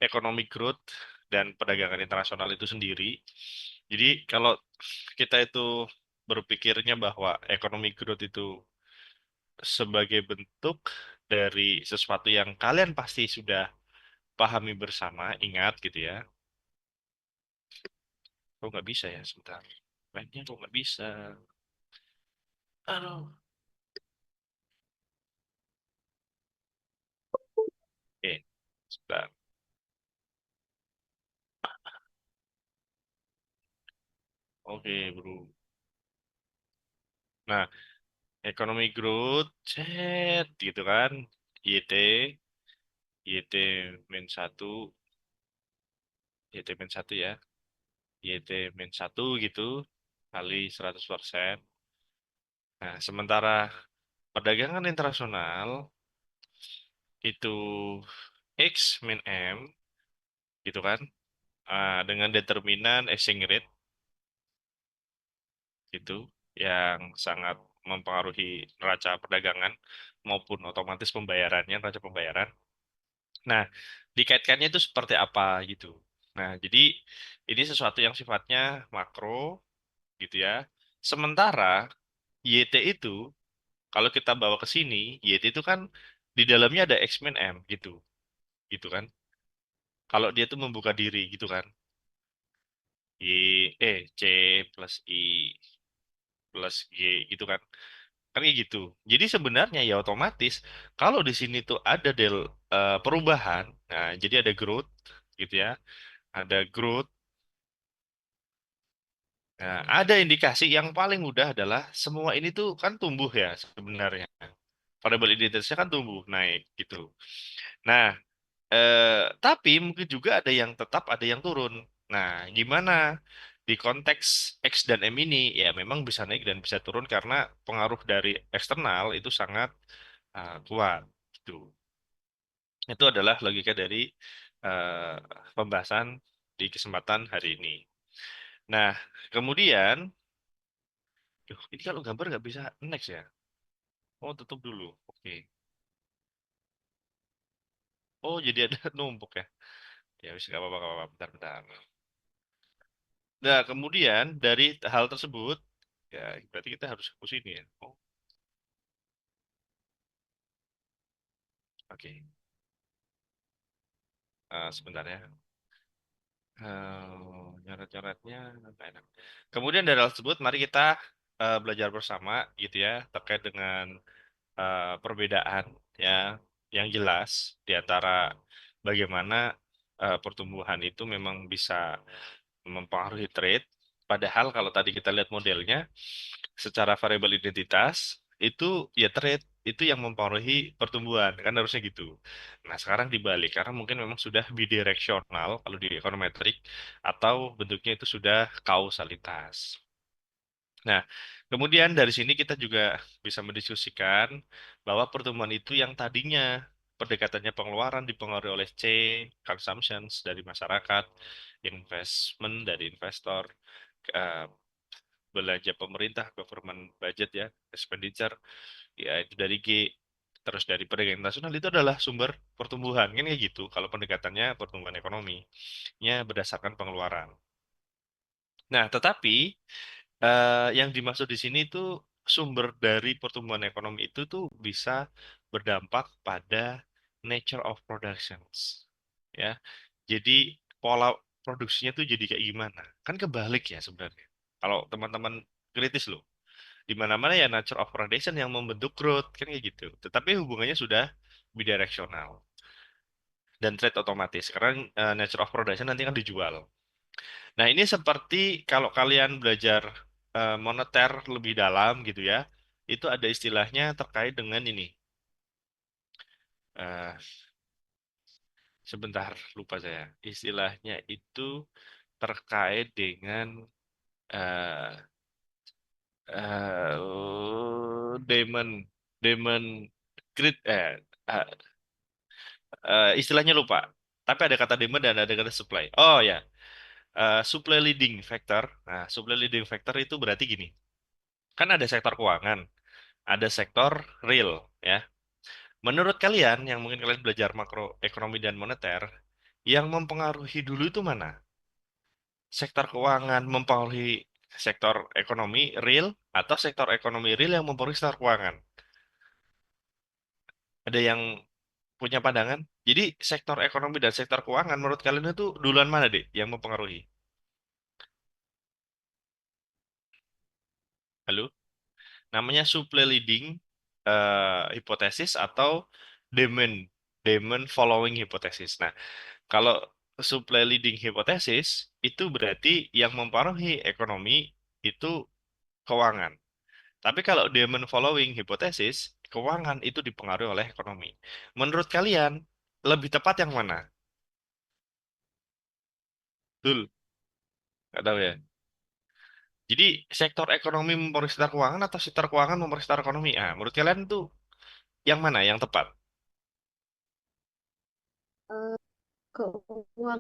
economic growth dan perdagangan internasional itu sendiri. Jadi kalau kita itu berpikirnya bahwa economic growth itu sebagai bentuk dari sesuatu yang kalian pasti sudah pahami bersama, ingat gitu ya. Kok nggak bisa ya, sebentar. Mainnya kok nggak bisa. Aduh. Oke, sebentar. Oke, bro. Nah, economic growth, cet, gitu kan. YT, YT min satu, YT min satu ya. YT min satu gitu, kali 100%. Nah, sementara perdagangan internasional itu X min M, gitu kan. Dengan determinan exchange rate, gitu, yang sangat mempengaruhi neraca perdagangan maupun otomatis pembayarannya, neraca pembayaran. Nah, dikaitkannya itu seperti apa gitu. Nah, jadi ini sesuatu yang sifatnya makro gitu ya. Sementara YT itu kalau kita bawa ke sini, YT itu kan di dalamnya ada X min M gitu. Gitu kan. Kalau dia tuh membuka diri gitu kan. C plus I plus G gitu kan. Kan kayak gitu. Jadi sebenarnya ya otomatis kalau di sini tuh ada perubahan, nah jadi ada growth gitu ya. Ada growth. Nah, ada indikasi yang paling mudah adalah semua ini tuh kan tumbuh ya sebenarnya. Variable identitasnya kan tumbuh naik gitu. Nah, tapi mungkin juga ada yang tetap, ada yang turun. Nah, gimana di konteks X dan M ini? Ya memang bisa naik dan bisa turun karena pengaruh dari eksternal itu sangat kuat gitu. Itu adalah logika dari eh, pembahasan di kesempatan hari ini. Nah, kemudian, duh, ini kalau gambar nggak bisa next ya. Oh, tutup dulu. Oke. Oh, jadi ada numpuk ya. Ya, bisa nggak apa-apa, nggak apa-apa. Bentar, bentar. Nah, kemudian dari hal tersebut, ya berarti kita harus hapus ini ya. Oh, oke. Sebentar ya. Nyoret-nyoretnya nggak enak. Kemudian dari hal tersebut, mari kita belajar bersama gitu ya terkait dengan perbedaan ya yang jelas di antara bagaimana pertumbuhan itu memang bisa mempengaruhi trade. Padahal kalau tadi kita lihat modelnya, secara variabel identitas itu ya trade itu yang mempengaruhi pertumbuhan kan harusnya gitu. Nah sekarang dibalik karena mungkin memang sudah bidireksional kalau di ekonometrik atau bentuknya itu sudah kausalitas. Nah, kemudian dari sini kita juga bisa mendiskusikan bahwa pertumbuhan itu yang tadinya pendekatannya pengeluaran dipengaruhi oleh C, consumptions dari masyarakat, investment dari investor, eh, belanja pemerintah, government budget ya, expenditure, ya itu dari G, terus dari perdagangan internasional itu adalah sumber pertumbuhan, kan kayak gitu. Kalau pendekatannya pertumbuhan ekonominya berdasarkan pengeluaran. Nah, tetapi yang dimaksud di sini itu sumber dari pertumbuhan ekonomi itu tuh bisa berdampak pada nature of productions, ya. Jadi pola produksinya tuh jadi kayak gimana? Kan kebalik ya sebenarnya. Kalau teman-teman kritis loh, di mana-mana ya nature of production yang membentuk growth kan kayak gitu. Tetapi hubungannya sudah bidireksional dan trade otomatis karena nature of production nanti kan dijual. Nah, ini seperti kalau kalian belajar moneter lebih dalam gitu ya, itu ada istilahnya terkait dengan ini. Eh, Sebentar, lupa saya. Istilahnya itu terkait dengan eh demand, demand grid, istilahnya lupa. Tapi ada kata demand dan ada kata supply. Oh ya, supply leading factor. Nah, supply leading factor itu berarti gini. Kan ada sektor keuangan, ada sektor real, ya. Menurut kalian, yang mungkin kalian belajar makroekonomi dan moneter, Yang mempengaruhi dulu itu mana? Sektor keuangan mempengaruhi sektor ekonomi real atau sektor ekonomi real yang mempengaruhi sektor keuangan? Ada yang punya pandangan? Jadi sektor ekonomi dan sektor keuangan menurut kalian itu duluan mana deh yang mempengaruhi? Halo? Namanya supply leading hipotesis atau demand demand following hipotesis. Nah, kalau supply leading hipotesis itu berarti yang mempengaruhi ekonomi itu keuangan. Tapi kalau demand following hipotesis, keuangan itu dipengaruhi oleh ekonomi. Menurut kalian, lebih tepat yang mana? Betul, nggak tahu ya. Jadi sektor ekonomi mempengaruhi sektor keuangan atau sektor keuangan mempengaruhi sektor ekonomi? Ah, menurut kalian itu yang mana yang tepat? Eh, Keuangan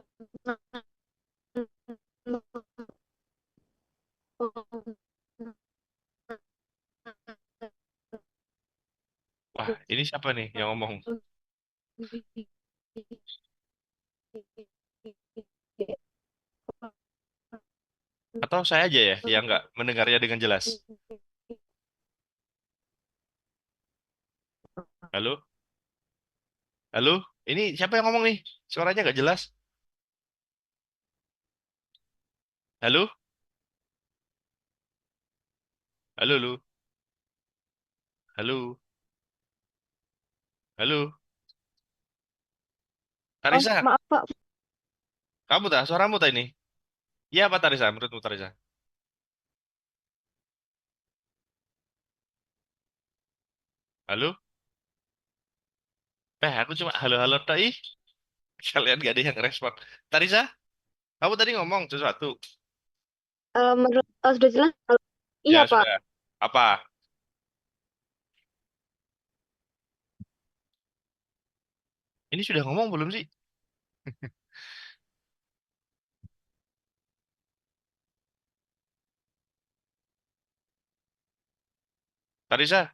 Wah, ini siapa nih yang ngomong? Atau saya aja ya yang nggak mendengarnya dengan jelas? Halo? Halo? Ini siapa yang ngomong nih? Suaranya nggak jelas. Halo? Halo, lu? Halo? Halo? Oh, Tarisa, maaf Pak. kamu tak? Suaramu tak ini? Iya apa Tarisa? Menurutmu Tarisa? Halo? Aku cuma halo-halo tak ih. Kalian gak ada yang respon. Tarisa, kamu tadi ngomong sesuatu. Menurut sudah jelas? Iya Ya Pak. sudah. Apa? Ini sudah ngomong belum sih? Tarisa,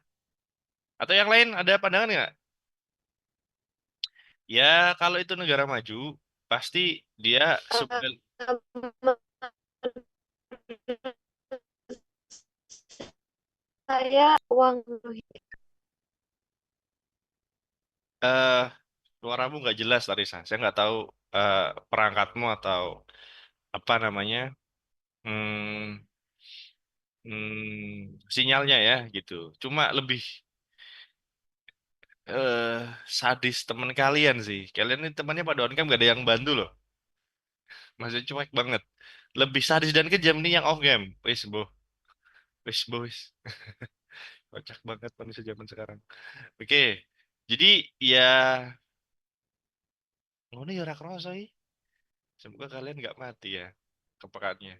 atau yang lain ada pandangan nggak? Ya, kalau itu negara maju, pasti dia supply, Saya uang eh suaramu nggak jelas, Tarisa. Saya nggak tahu eh, perangkatmu atau apa namanya, hmm, sinyalnya ya gitu. Cuma lebih eh sadis teman kalian sih. Kalian ini temannya pada on cam gak ada yang bantu loh. Maksudnya cuek banget. Lebih sadis dan kejam nih yang off game. Wis, bo, wis. Kocak banget manusia zaman sekarang. Oke, jadi ya, ngono ya ora kroso ih. Semoga kalian nggak mati ya kepekaannya.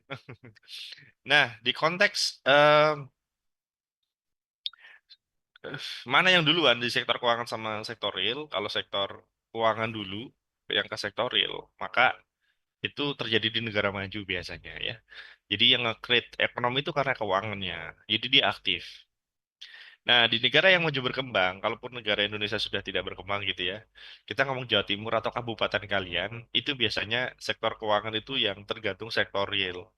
Nah, di konteks mana yang duluan di sektor keuangan sama sektor real? Kalau sektor keuangan dulu yang ke sektor real, maka itu terjadi di negara maju biasanya ya. Jadi yang nge-create ekonomi itu karena keuangannya. Jadi dia aktif. Nah, di negara yang maju berkembang, kalaupun negara Indonesia sudah tidak berkembang gitu ya, kita ngomong Jawa Timur atau kabupaten kalian, itu biasanya sektor keuangan itu yang tergantung sektor real.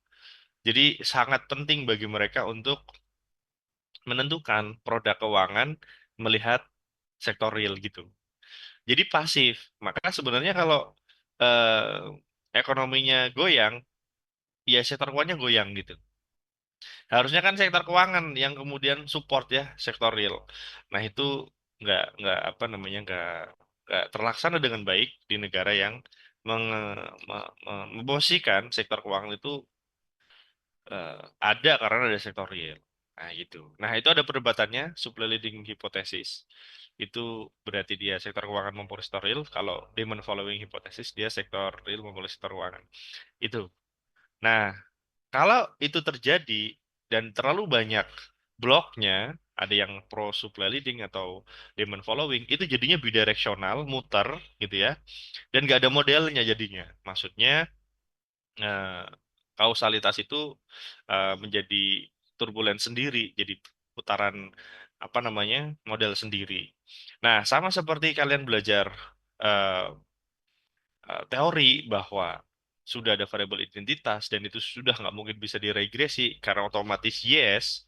Jadi sangat penting bagi mereka untuk menentukan produk keuangan melihat sektor real gitu. Jadi pasif. Maka sebenarnya kalau ekonominya goyang, ya sektor keuangannya goyang gitu. Harusnya kan sektor keuangan yang kemudian support ya sektor real. Nah itu nggak apa namanya nggak terlaksana dengan baik di negara yang memposisikan sektor keuangan itu ada karena ada sektor real. Nah gitu. Nah itu ada perdebatannya supply leading hypothesis. Itu berarti dia sektor keuangan mempengaruhi sektor real. Kalau demand following hypothesis dia sektor real mempengaruhi sektor keuangan. Itu. Nah, kalau itu terjadi dan terlalu banyak bloknya, ada yang pro supply leading atau demand following, itu jadinya bidireksional, muter gitu ya, dan nggak ada modelnya jadinya. Maksudnya eh, kausalitas itu menjadi turbulen sendiri, jadi putaran apa namanya model sendiri. Nah, sama seperti kalian belajar eh, teori bahwa sudah ada variabel identitas dan itu sudah nggak mungkin bisa diregresi karena otomatis yes,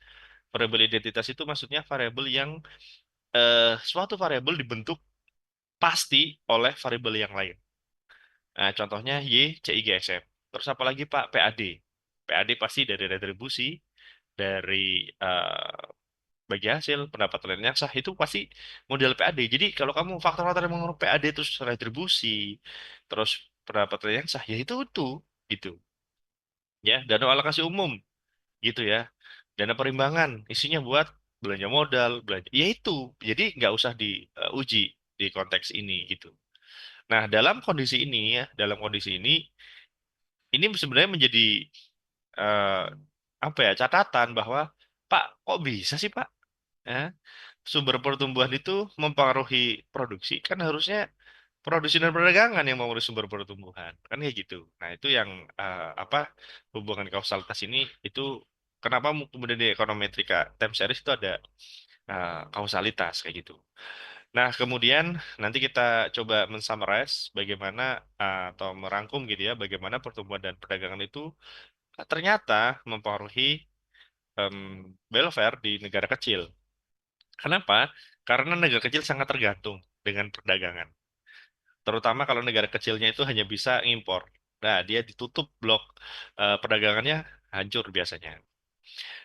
variabel identitas itu maksudnya variabel yang suatu variabel dibentuk pasti oleh variabel yang lain. Nah, contohnya Y, C, I, G, S, M. Terus apa lagi Pak? PAD. PAD pasti dari retribusi, dari bagi hasil, pendapatan yang sah, itu pasti model PAD. Jadi kalau kamu faktor-faktor yang mengenai PAD terus retribusi, terus pendapatan yang sah, ya itu, gitu. Ya, dana alokasi umum, gitu ya. Dana perimbangan, isinya buat belanja modal, belanja. Ya itu, jadi nggak usah diuji di konteks ini, gitu. Nah, dalam kondisi ini ya, dalam kondisi ini sebenarnya menjadi eh, apa ya catatan bahwa Pak, kok bisa sih Pak? Ya, sumber pertumbuhan itu mempengaruhi produksi, kan harusnya produksi dan perdagangan yang mempengaruhi sumber pertumbuhan, kan kayak gitu. Nah, itu yang apa hubungan kausalitas ini itu kenapa kemudian di ekonometrika time series itu ada kausalitas kayak gitu. Nah, kemudian nanti kita coba mensummarize bagaimana atau merangkum gitu ya, bagaimana pertumbuhan dan perdagangan itu ternyata mempengaruhi em, welfare di negara kecil. Kenapa? Karena negara kecil sangat tergantung dengan perdagangan. Terutama kalau negara kecilnya itu hanya bisa impor. Nah, dia ditutup blok perdagangannya hancur biasanya.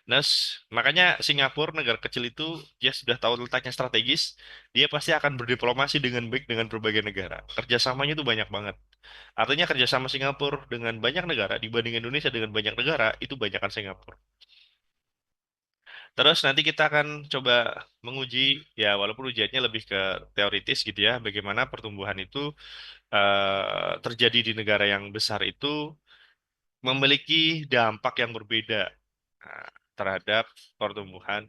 Nah, makanya Singapura negara kecil itu dia sudah tahu letaknya strategis, dia pasti akan berdiplomasi dengan baik dengan berbagai negara. Kerjasamanya itu banyak banget. Artinya kerjasama Singapura dengan banyak negara dibanding Indonesia dengan banyak negara itu banyakkan Singapura. Terus nanti kita akan coba menguji ya walaupun ujiannya lebih ke teoritis gitu ya, bagaimana pertumbuhan itu terjadi di negara yang besar itu memiliki dampak yang berbeda nah, terhadap pertumbuhan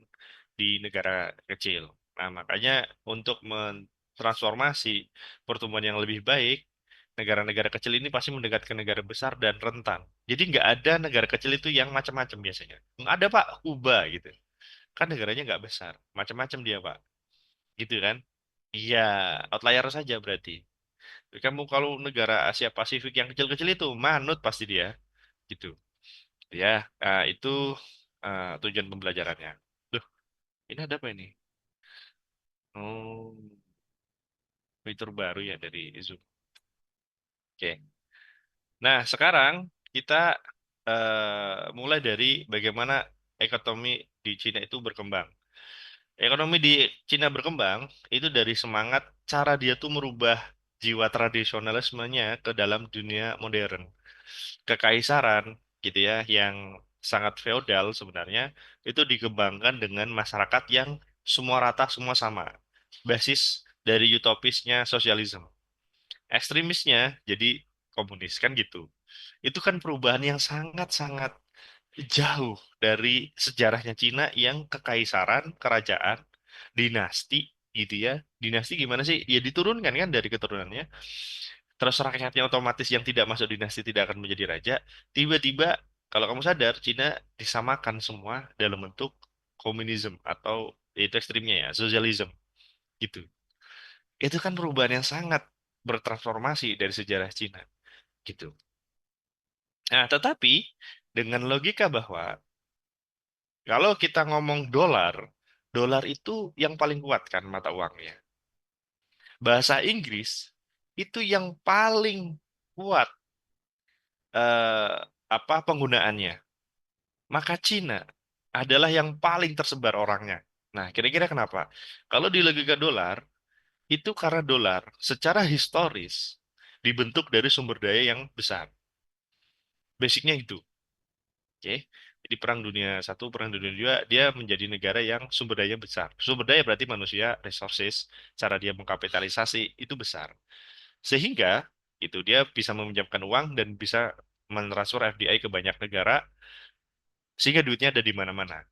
di negara kecil. Nah, makanya untuk mentransformasi pertumbuhan yang lebih baik, negara-negara kecil ini pasti mendekat ke negara besar dan rentan. Jadi nggak ada negara kecil itu yang macam-macam biasanya. Nggak ada Pak, Kuba gitu. Kan negaranya nggak besar, macam-macam dia Pak. Gitu kan? Iya, outlier saja berarti. Kamu kalau negara Asia Pasifik yang kecil-kecil itu manut pasti dia, gitu. Ya, itu tujuan pembelajarannya. Duh, ini ada apa ini? Oh, fitur baru ya dari Zoom. Oke. Nah, sekarang kita mulai dari bagaimana ekonomi di Cina itu berkembang. Ekonomi di Cina berkembang itu dari semangat cara dia tuh merubah jiwa tradisionalismenya ke dalam dunia modern. Kekaisaran gitu ya yang sangat feodal sebenarnya itu dikembangkan dengan masyarakat yang semua rata semua sama basis dari utopisnya sosialisme ekstremisnya jadi komunis kan gitu itu kan perubahan yang sangat-sangat jauh dari sejarahnya Cina yang kekaisaran kerajaan dinasti gitu ya dinasti gimana sih ya diturunkan kan dari keturunannya terus rakyatnya otomatis yang tidak masuk dinasti tidak akan menjadi raja. Tiba-tiba, kalau kamu sadar, Cina disamakan semua dalam bentuk komunisme atau itu ekstrimnya ya, sosialisme gitu. Itu kan perubahan yang sangat bertransformasi dari sejarah Cina gitu. Nah, tetapi dengan logika bahwa kalau kita ngomong dolar, dolar itu yang paling kuat kan mata uangnya. Bahasa Inggris itu yang paling kuat eh, apa penggunaannya. Maka Cina adalah yang paling tersebar orangnya. Nah, kira-kira kenapa? Kalau di logika dolar, itu karena dolar secara historis dibentuk dari sumber daya yang besar. Basicnya itu. Oke. Jadi Perang Dunia Satu, Perang Dunia Dua, dia menjadi negara yang sumber daya besar. Sumber daya berarti manusia, resources, cara dia mengkapitalisasi itu besar. Sehingga itu dia bisa meminjamkan uang dan bisa mentransfer FDI ke banyak negara, sehingga duitnya ada di mana-mana.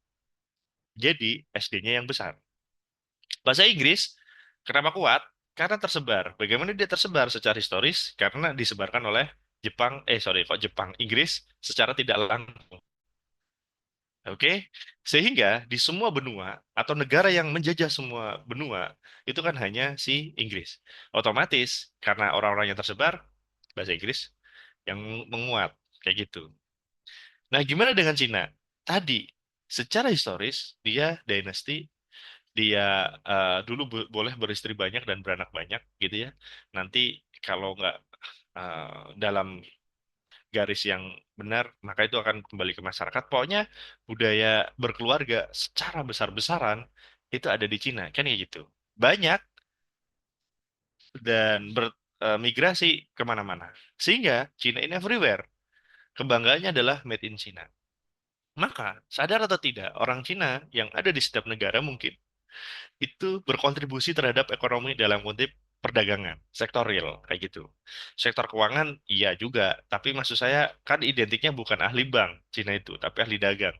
Jadi SD-nya yang besar. Bahasa Inggris, kenapa kuat? Karena tersebar. Bagaimana dia tersebar secara historis? Karena disebarkan oleh Jepang, sorry, kok Jepang, Inggris secara tidak langsung. Oke, sehingga di semua benua atau negara yang menjajah semua benua itu kan hanya si Inggris. Otomatis karena orang-orang yang tersebar, bahasa Inggris yang menguat kayak gitu. Nah, gimana dengan Cina? Tadi, secara historis dia dynasty, dia dulu boleh beristri banyak dan beranak banyak gitu ya. Nanti kalau nggak dalam garis yang benar, maka itu akan kembali ke masyarakat. Pokoknya budaya berkeluarga secara besar-besaran itu ada di Cina, kan ya gitu. Banyak dan bermigrasi kemana-mana. Sehingga Cina in everywhere. Kebanggaannya adalah made in China. Maka, sadar atau tidak, orang Cina yang ada di setiap negara mungkin itu berkontribusi terhadap ekonomi dalam konteks perdagangan, sektor real, kayak gitu. Sektor keuangan, iya juga. Tapi maksud saya, kan identiknya bukan ahli bank, Cina itu, tapi ahli dagang,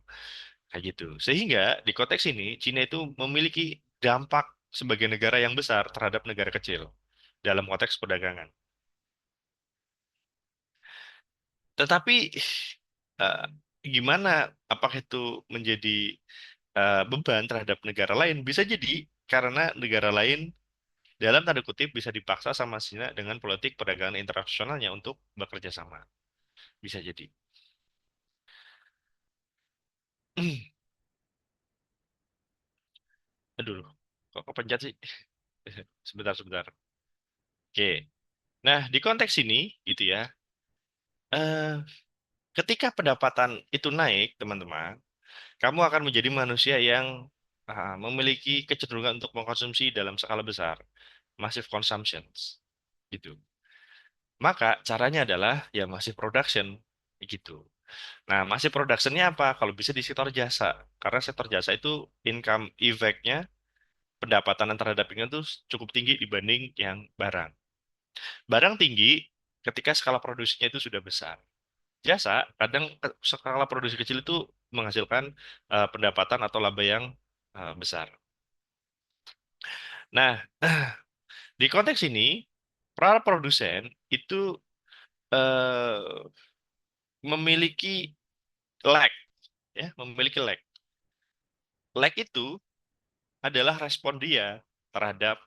kayak gitu. Sehingga, di konteks ini, Cina itu memiliki dampak sebagai negara yang besar terhadap negara kecil dalam konteks perdagangan. Tetapi, eh, gimana, apakah itu menjadi beban terhadap negara lain? Bisa jadi, karena negara lain dalam tanda kutip bisa dipaksa sama Cina dengan politik perdagangan internasionalnya untuk bekerja sama. Bisa jadi. Aduh, kok kepencet sih? Sebentar, sebentar. Oke. Nah, di konteks ini, gitu ya, eh, ketika pendapatan itu naik, teman-teman, kamu akan menjadi manusia yang memiliki kecenderungan untuk mengkonsumsi dalam skala besar, massive consumptions, gitu. Maka caranya adalah ya massive production, gitu. Nah, masih productionnya apa? Kalau bisa di sektor jasa. Karena sektor jasa itu income effect-nya, pendapatan terhadap income itu cukup tinggi dibanding yang barang. Barang tinggi ketika skala produksinya itu sudah besar. Jasa, kadang skala produksi kecil itu menghasilkan pendapatan atau laba yang besar. Nah, di konteks ini, para produsen itu eh, memiliki lag, ya, memiliki lag. Lag itu adalah respon dia terhadap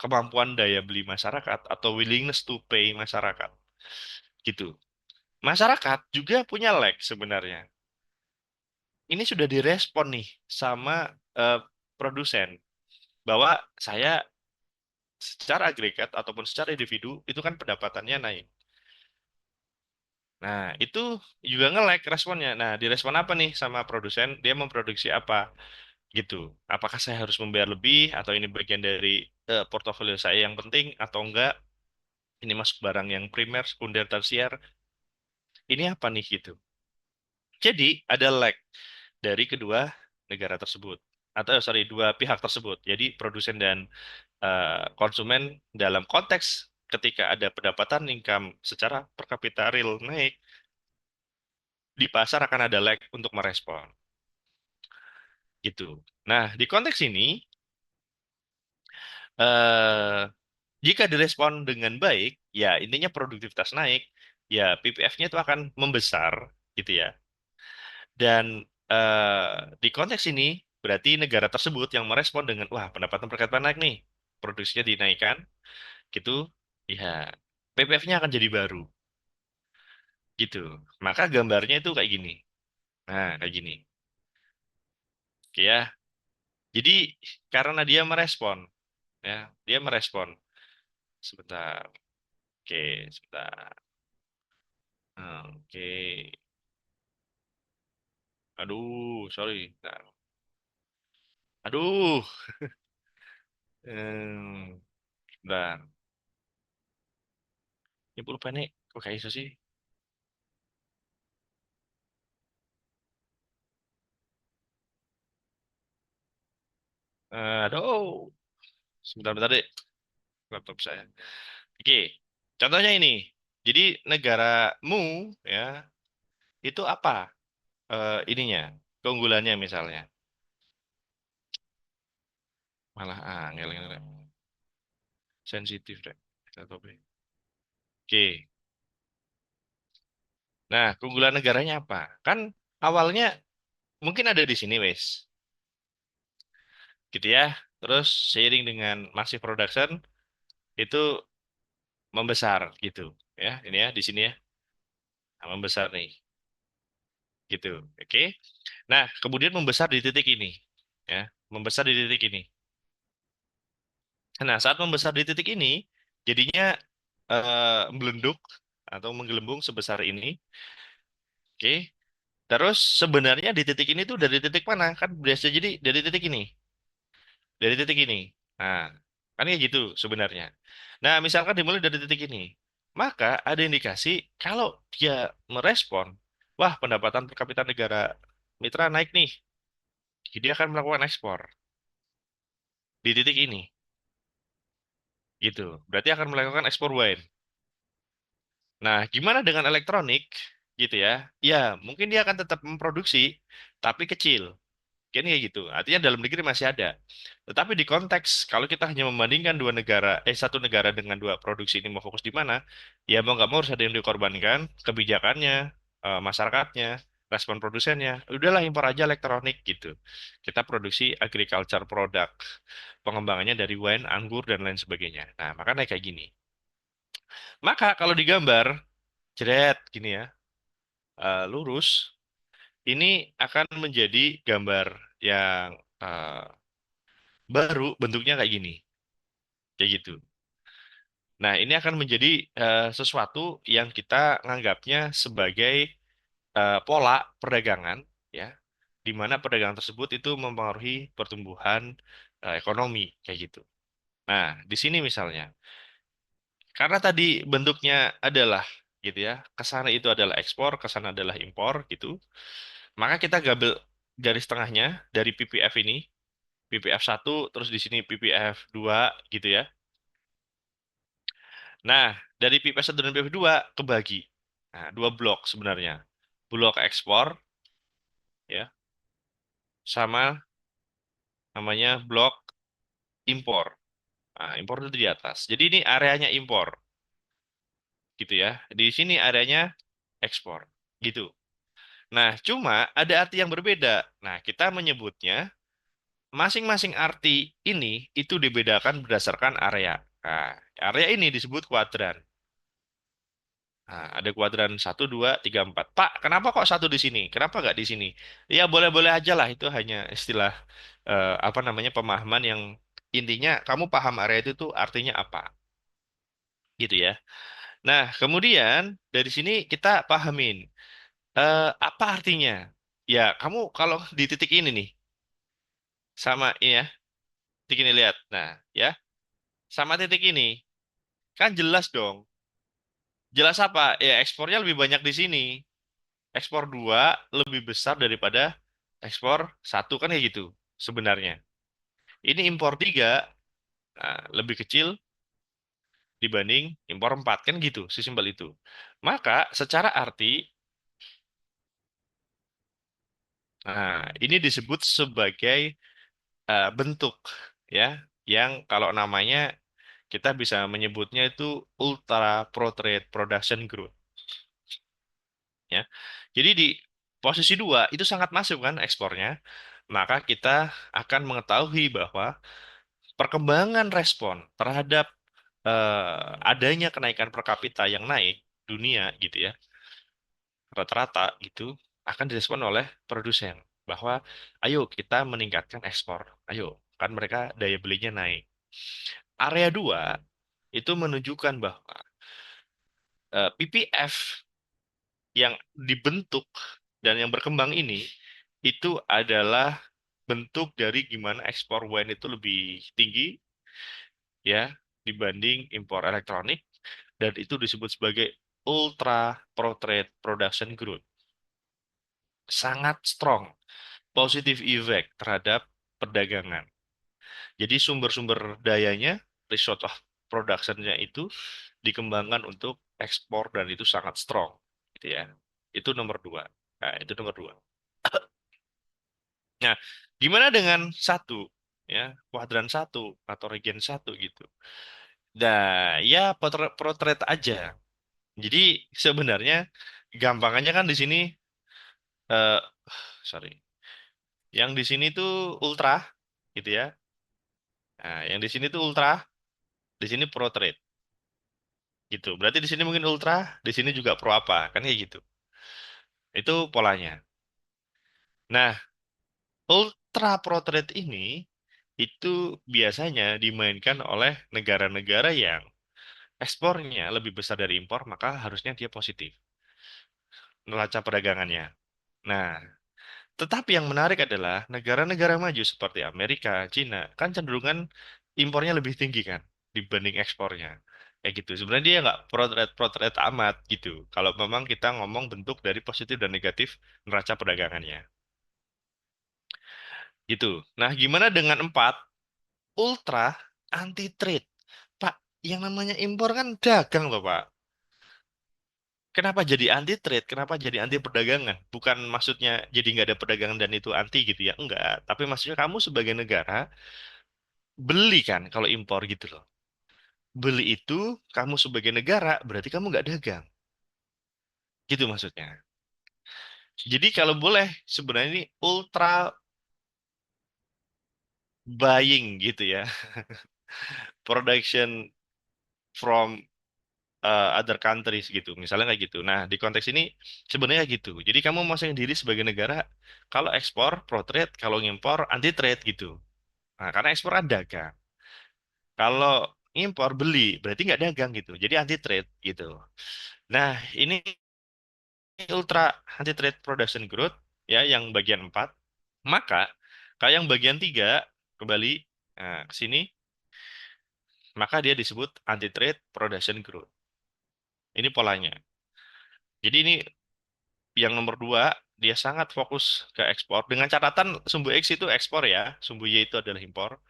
kemampuan daya beli masyarakat atau willingness to pay masyarakat gitu. Masyarakat juga punya lag sebenarnya. Ini sudah direspon nih sama eh, produsen bahwa saya secara agregat ataupun secara individu itu kan pendapatannya naik. Nah, itu juga nge-lag responnya. Nah, direspon apa nih sama produsen? Dia memproduksi apa gitu. Apakah saya harus membayar lebih atau ini bagian dari portofolio saya yang penting atau enggak? Ini masuk barang yang primer, sekunder, tersier. Ini apa nih gitu. Jadi ada lag dari kedua negara tersebut atau sorry dua pihak tersebut. Jadi produsen dan konsumen dalam konteks ketika ada pendapatan income secara per kapita real naik di pasar akan ada lag untuk merespon gitu. Nah di konteks ini eh, jika direspon dengan baik ya intinya produktivitas naik ya PPF-nya itu akan membesar gitu ya. Dan di konteks ini berarti negara tersebut yang merespon dengan wah pendapatan per kapita naik nih, produksinya dinaikkan, gitu, ya PPF-nya akan jadi baru, gitu. Maka gambarnya itu kayak gini. Nah, kayak gini. Oke ya. Jadi karena dia merespon, ya, dia merespon. Sebentar. Oke, sebentar. Oke. Aduh, sorry. Bentar. Aduh. Bentar. Ini pulpen nih. Kok kayak iso sih? Aduh. Sebentar-bentar deh. Laptop saya. Oke, contohnya ini. Jadi negaramu ya itu apa ininya keunggulannya misalnya. Malah angel angel. Sensitif deh. Laptopnya. Oke. Nah, keunggulan negaranya apa? Kan awalnya mungkin ada di sini wes, gitu ya. Terus seiring dengan massive production itu membesar gitu ya, ini ya di sini ya. Nah, membesar nih, gitu. Oke. Nah, kemudian membesar di titik ini, ya, membesar di titik ini. Nah, saat membesar di titik ini, jadinya melenduk atau menggelembung sebesar ini. Oke. Terus sebenarnya di titik ini tuh dari titik mana? Kan biasa jadi dari titik ini, dari titik ini. Nah, kan kayak gitu sebenarnya. Nah, misalkan dimulai dari titik ini, maka ada indikasi kalau dia merespon, wah pendapatan per kapita negara mitra naik nih, jadi dia akan melakukan ekspor di titik ini, gitu. Berarti akan melakukan ekspor wine. Nah, gimana dengan elektronik, gitu ya? Ya, mungkin dia akan tetap memproduksi, tapi kecil. Kan kayak gitu. Artinya dalam negeri masih ada. Tetapi di konteks kalau kita hanya membandingkan dua negara, satu negara dengan dua produksi ini mau fokus di mana, ya mau nggak mau harus ada yang dikorbankan, kebijakannya, masyarakatnya, respon produsennya. Udahlah impor aja elektronik gitu. Kita produksi agriculture product, pengembangannya dari wine, anggur dan lain sebagainya. Nah, makanya kayak gini. Maka kalau digambar, jeret gini ya, lurus, ini akan menjadi gambar yang baru bentuknya kayak gini, kayak gitu. Nah, ini akan menjadi sesuatu yang kita nganggapnya sebagai pola perdagangan, ya, di mana perdagangan tersebut itu mempengaruhi pertumbuhan ekonomi, kayak gitu. Nah, di sini misalnya, karena tadi bentuknya adalah gitu ya, ke sana itu adalah ekspor, ke sana adalah impor, gitu. Maka kita gambil garis tengahnya dari PPF ini, PPF satu, terus di sini PPF 2, gitu ya. Nah, dari PPS 1 dan PPS 2 kebagi. Nah, dua blok sebenarnya. Blok ekspor, ya, sama namanya blok impor. Nah, impor itu di atas. Jadi ini areanya impor, gitu ya. Di sini areanya ekspor, gitu. Nah, cuma ada arti yang berbeda. Nah, kita menyebutnya masing-masing arti ini itu dibedakan berdasarkan area. Nah, area ini disebut kuadran. Nah, ada kuadran satu, 2, 3, 4. Pak, kenapa kok satu di sini? Kenapa nggak di sini? Ya boleh-boleh aja lah. Itu hanya istilah apa namanya pemahaman yang intinya kamu paham area itu tuh artinya apa, gitu ya. Nah, kemudian dari sini kita pahamin apa artinya. Ya, kamu kalau di titik ini nih, sama ini ya, titik ini lihat. Nah, ya, sama titik ini, kan jelas dong. Jelas apa? Ya, ekspornya lebih banyak di sini. Ekspor 2 lebih besar daripada ekspor satu kan kayak gitu sebenarnya. Ini impor 3 nah, lebih kecil dibanding impor 4 kan gitu, sesimpel itu. Maka secara arti, nah ini disebut sebagai bentuk ya, yang kalau namanya kita bisa menyebutnya itu ultra portrait production growth ya. Jadi di posisi 2 itu sangat masif kan ekspornya. Maka kita akan mengetahui bahwa perkembangan respon terhadap adanya kenaikan per kapita yang naik dunia gitu ya, rata-rata gitu akan direspon oleh produsen bahwa ayo kita meningkatkan ekspor. Ayo, kan mereka daya belinya naik. Area 2 itu menunjukkan bahwa PPF yang dibentuk dan yang berkembang ini itu adalah bentuk dari gimana ekspor wine itu lebih tinggi ya dibanding impor elektronik dan itu disebut sebagai ultra portrait production growth. Sangat strong positive effect terhadap perdagangan. Jadi sumber-sumber dayanya, resource of production-nya itu dikembangkan untuk ekspor dan itu sangat strong, gitu ya. Itu nomor 2. Nah, itu nomor 2. Nah, gimana dengan satu, ya, kuadran satu atau region satu gitu. Nah, ya potret aja. Jadi sebenarnya gampangannya kan di sini, eh, sorry, yang di sini tuh ultra, gitu ya. Nah, yang di sini tuh ultra, di sini pro trade. gitu. Berarti di sini mungkin ultra, di sini juga pro apa, kan kayak gitu. Itu polanya. Nah, ultra pro trade ini itu biasanya dimainkan oleh negara-negara yang ekspornya lebih besar dari impor, maka harusnya dia positif neraca perdagangannya. Nah, tetapi yang menarik adalah negara-negara maju seperti Amerika, Cina, kan cenderungan impornya lebih tinggi kan dibanding ekspornya. Kayak gitu. Sebenarnya dia nggak pro-trade amat gitu. Kalau memang kita ngomong bentuk dari positif dan negatif neraca perdagangannya. Gitu. Nah, gimana dengan empat? Ultra anti trade. Pak, yang namanya impor kan dagang loh, Pak. Kenapa jadi anti trade? Kenapa jadi anti perdagangan? Bukan maksudnya jadi nggak ada perdagangan dan itu anti gitu ya. Enggak. Tapi maksudnya kamu sebagai negara beli kan kalau impor gitu loh. Beli itu kamu sebagai negara berarti kamu nggak dagang. Gitu maksudnya. Jadi kalau boleh sebenarnya ini ultra buying gitu ya. Production from other countries gitu. Misalnya kayak gitu. Nah, di konteks ini sebenarnya gitu. Jadi kamu mau sendiri sebagai negara kalau ekspor pro trade, kalau ngimpor anti trade gitu. Nah, karena ekspor ada dagang. Kalau impor beli berarti nggak dagang gitu. Jadi anti trade gitu. Nah, ini ultra anti trade production growth ya yang bagian 4. Maka kalau yang bagian 3 kembali ke sini, maka dia disebut anti trade production growth. Ini polanya. Jadi ini yang nomor 2 dia sangat fokus ke ekspor dengan catatan sumbu X itu ekspor ya, sumbu Y itu adalah impor.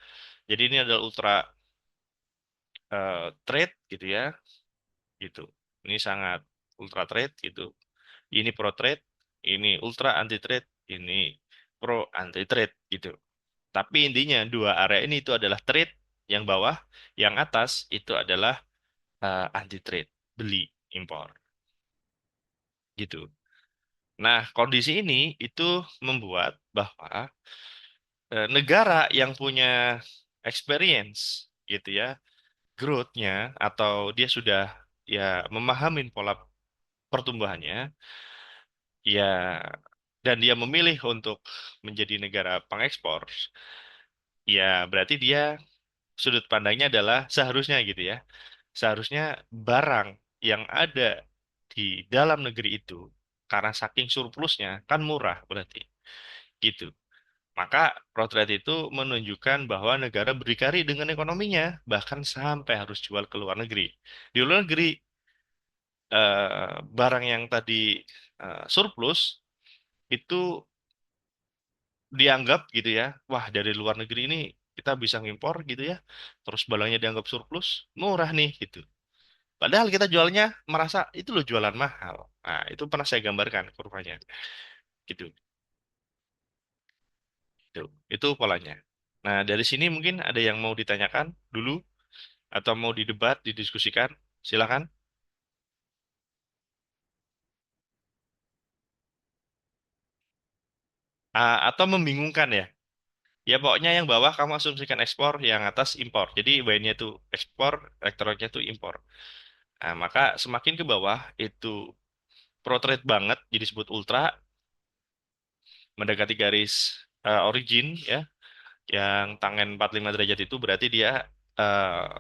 Jadi ini adalah ultra trade gitu ya, gitu. Ini sangat ultra trade gitu. Ini pro trade, ini ultra anti trade, ini pro anti trade gitu. Tapi intinya dua area ini itu adalah trade yang bawah, yang atas itu adalah anti trade, beli impor gitu. Nah, kondisi ini itu membuat bahwa negara yang punya experience gitu ya, growth-nya atau dia sudah ya memahami pola pertumbuhannya, ya dan dia memilih untuk menjadi negara pengekspor, ya berarti dia sudut pandangnya adalah seharusnya gitu ya. Seharusnya barang yang ada di dalam negeri itu karena saking surplusnya kan murah berarti gitu. Maka potret itu menunjukkan bahwa negara berdikari dengan ekonominya, bahkan sampai harus jual ke luar negeri. Di luar negeri, barang yang tadi surplus itu dianggap gitu ya, wah dari luar negeri ini kita bisa ngimpor gitu ya, terus barangnya dianggap surplus, murah nih gitu. Padahal kita jualnya merasa itu loh jualan mahal. Nah, itu pernah saya gambarkan kurvanya. Gitu. Itu, itu polanya. Nah, dari sini mungkin ada yang mau ditanyakan dulu atau mau didebat, didiskusikan. Silakan. Atau membingungkan ya. Ya pokoknya yang bawah kamu asumsikan ekspor, yang atas impor. Jadi Y-nya itu ekspor, elektroniknya itu impor. Nah, maka semakin ke bawah itu pro trade banget, jadi disebut ultra, mendekati garis origin ya, yang tangen 45 derajat itu berarti dia eh,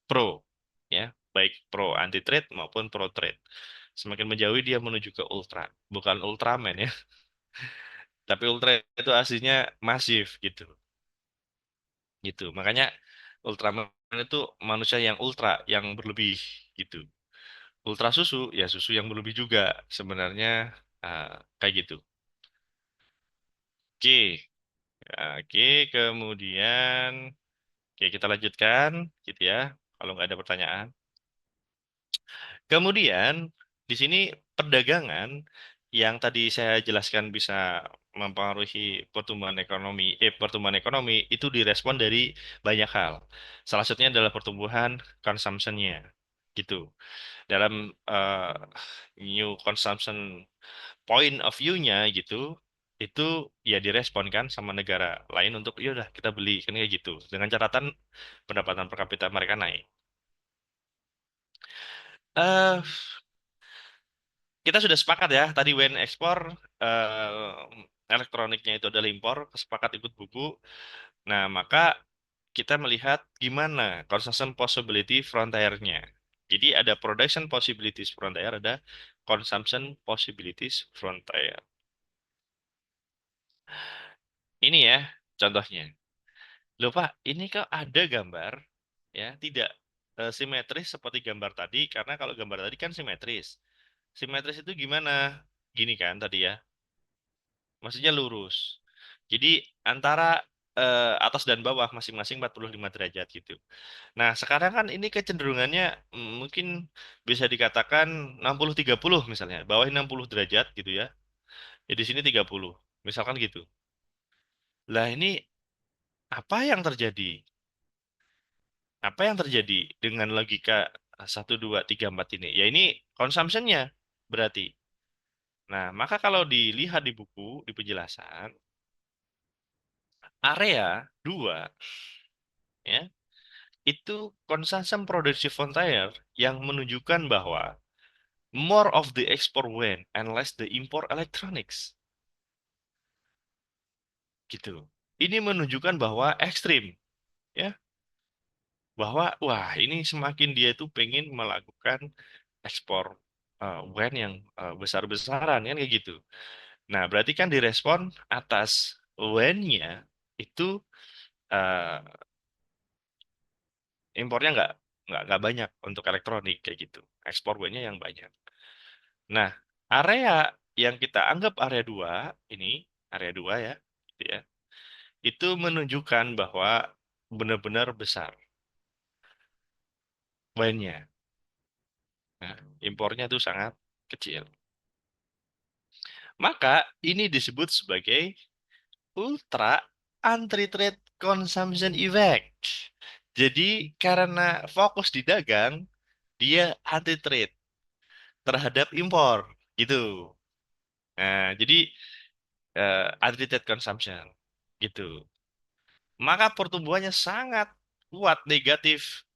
pro ya, baik pro anti trade maupun pro trade. Semakin menjauhi dia menuju ke ultra, bukan Ultraman ya, tapi ultra itu aslinya masif gitu. Gitu. Makanya Ultraman itu manusia yang ultra, yang berlebih gitu. Ultra susu ya susu yang berlebih juga sebenarnya eh, kayak gitu. Oke, oke, kemudian oke kita lanjutkan gitu ya. Kalau nggak ada pertanyaan. Kemudian di sini perdagangan yang tadi saya jelaskan bisa mempengaruhi pertumbuhan ekonomi itu direspon dari banyak hal. Salah satunya adalah pertumbuhan consumption-nya gitu. Dalam eh, new consumption point of view-nya gitu, itu ya direspon kan sama negara lain untuk ya udah kita beli kan kayak gitu. Dengan catatan pendapatan per kapita mereka naik Eh, kita sudah sepakat ya tadi when ekspor elektroniknya itu adalah impor, sepakat ikut buku. Nah, maka kita melihat gimana consumption possibility frontier-nya. Jadi ada production possibilities frontier, ada consumption possibilities frontier. Ini ya contohnya. Loh Pak, ini kok ada gambar ya tidak simetris seperti gambar tadi karena kalau gambar tadi kan simetris. Simetris itu gimana? Gini kan tadi ya. Maksudnya lurus. Jadi antara atas dan bawah masing-masing 45 derajat gitu. Nah, sekarang kan ini kecenderungannya mungkin bisa dikatakan 60-30 misalnya. Bawah 60 derajat gitu ya. Ya di sini 30. Misalkan gitu. Lah ini apa yang terjadi? Apa yang terjadi dengan logika 1, 2, 3, 4 ini? Ya ini consumption-nya berarti. Nah, maka kalau dilihat di buku, di penjelasan, area 2 ya, itu consumption productive frontier yang menunjukkan bahwa more of the export went and less the import electronics. Gitu. Ini menunjukkan bahwa ekstrim, ya, bahwa wah ini semakin dia itu pengen melakukan ekspor WEN yang besar-besaran kan kayak gitu. Nah, berarti kan direspon atas WEN-nya itu eh, impornya nggak banyak untuk elektronik kayak gitu. Ekspor WEN-nya yang banyak. Nah, area yang kita anggap area 2 ini, area 2 ya, gitu ya, itu menunjukkan bahwa benar-benar besar WEN-nya. Nah, impornya itu sangat kecil. Maka ini disebut sebagai ultra anti-trade consumption effect. Jadi karena fokus di dagang, dia anti-trade terhadap impor gitu. Nah, jadi anti-trade consumption gitu. Maka pertumbuhannya sangat kuat negatif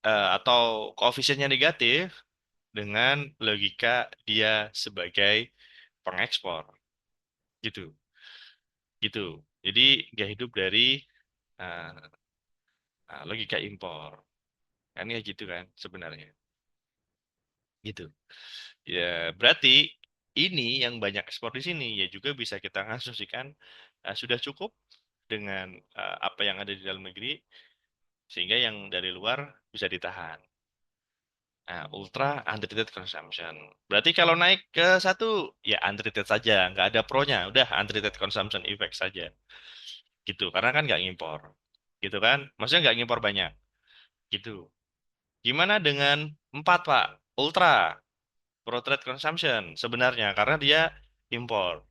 atau koefisiennya negatif dengan logika dia sebagai pengekspor gitu. Gitu. Jadi nggak hidup dari uh, logika impor. Kan ya gitu kan sebenarnya. Gitu. Ya, berarti ini yang banyak ekspor di sini ya juga bisa kita ngasumsikan sudah cukup dengan apa yang ada di dalam negeri sehingga yang dari luar bisa ditahan. Nah, ultra unlimited consumption. Berarti kalau naik ke satu ya unlimited saja, nggak ada pro-nya, udah unlimited consumption effect saja. Gitu, karena kan nggak ngimpor. Gitu kan? Maksudnya nggak ngimpor banyak. Gitu. Gimana dengan 4 Pak? Ultra, pro trade consumption sebenarnya karena dia impor.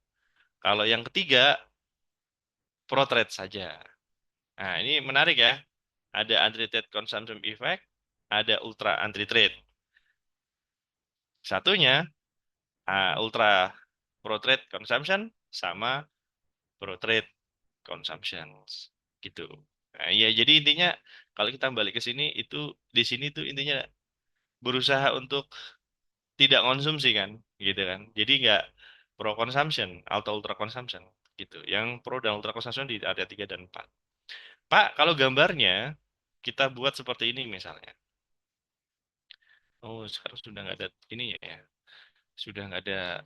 Kalau yang ketiga, pro trade saja. Nah, ini menarik ya. Ada unlimited consumption effect, ada ultra anti trade. Satunya ultra pro trade consumption sama pro trade consumption gitu. Nah, ya jadi intinya kalau kita balik ke sini itu di sini tuh intinya berusaha untuk tidak konsumsi kan, gitu kan. Jadi nggak pro consumption atau ultra consumption gitu. Yang pro dan ultra consumption di area 3 dan 4. Pak, kalau gambarnya kita buat seperti ini misalnya. Oh, sekarang sudah nggak ada ini ya. Sudah nggak ada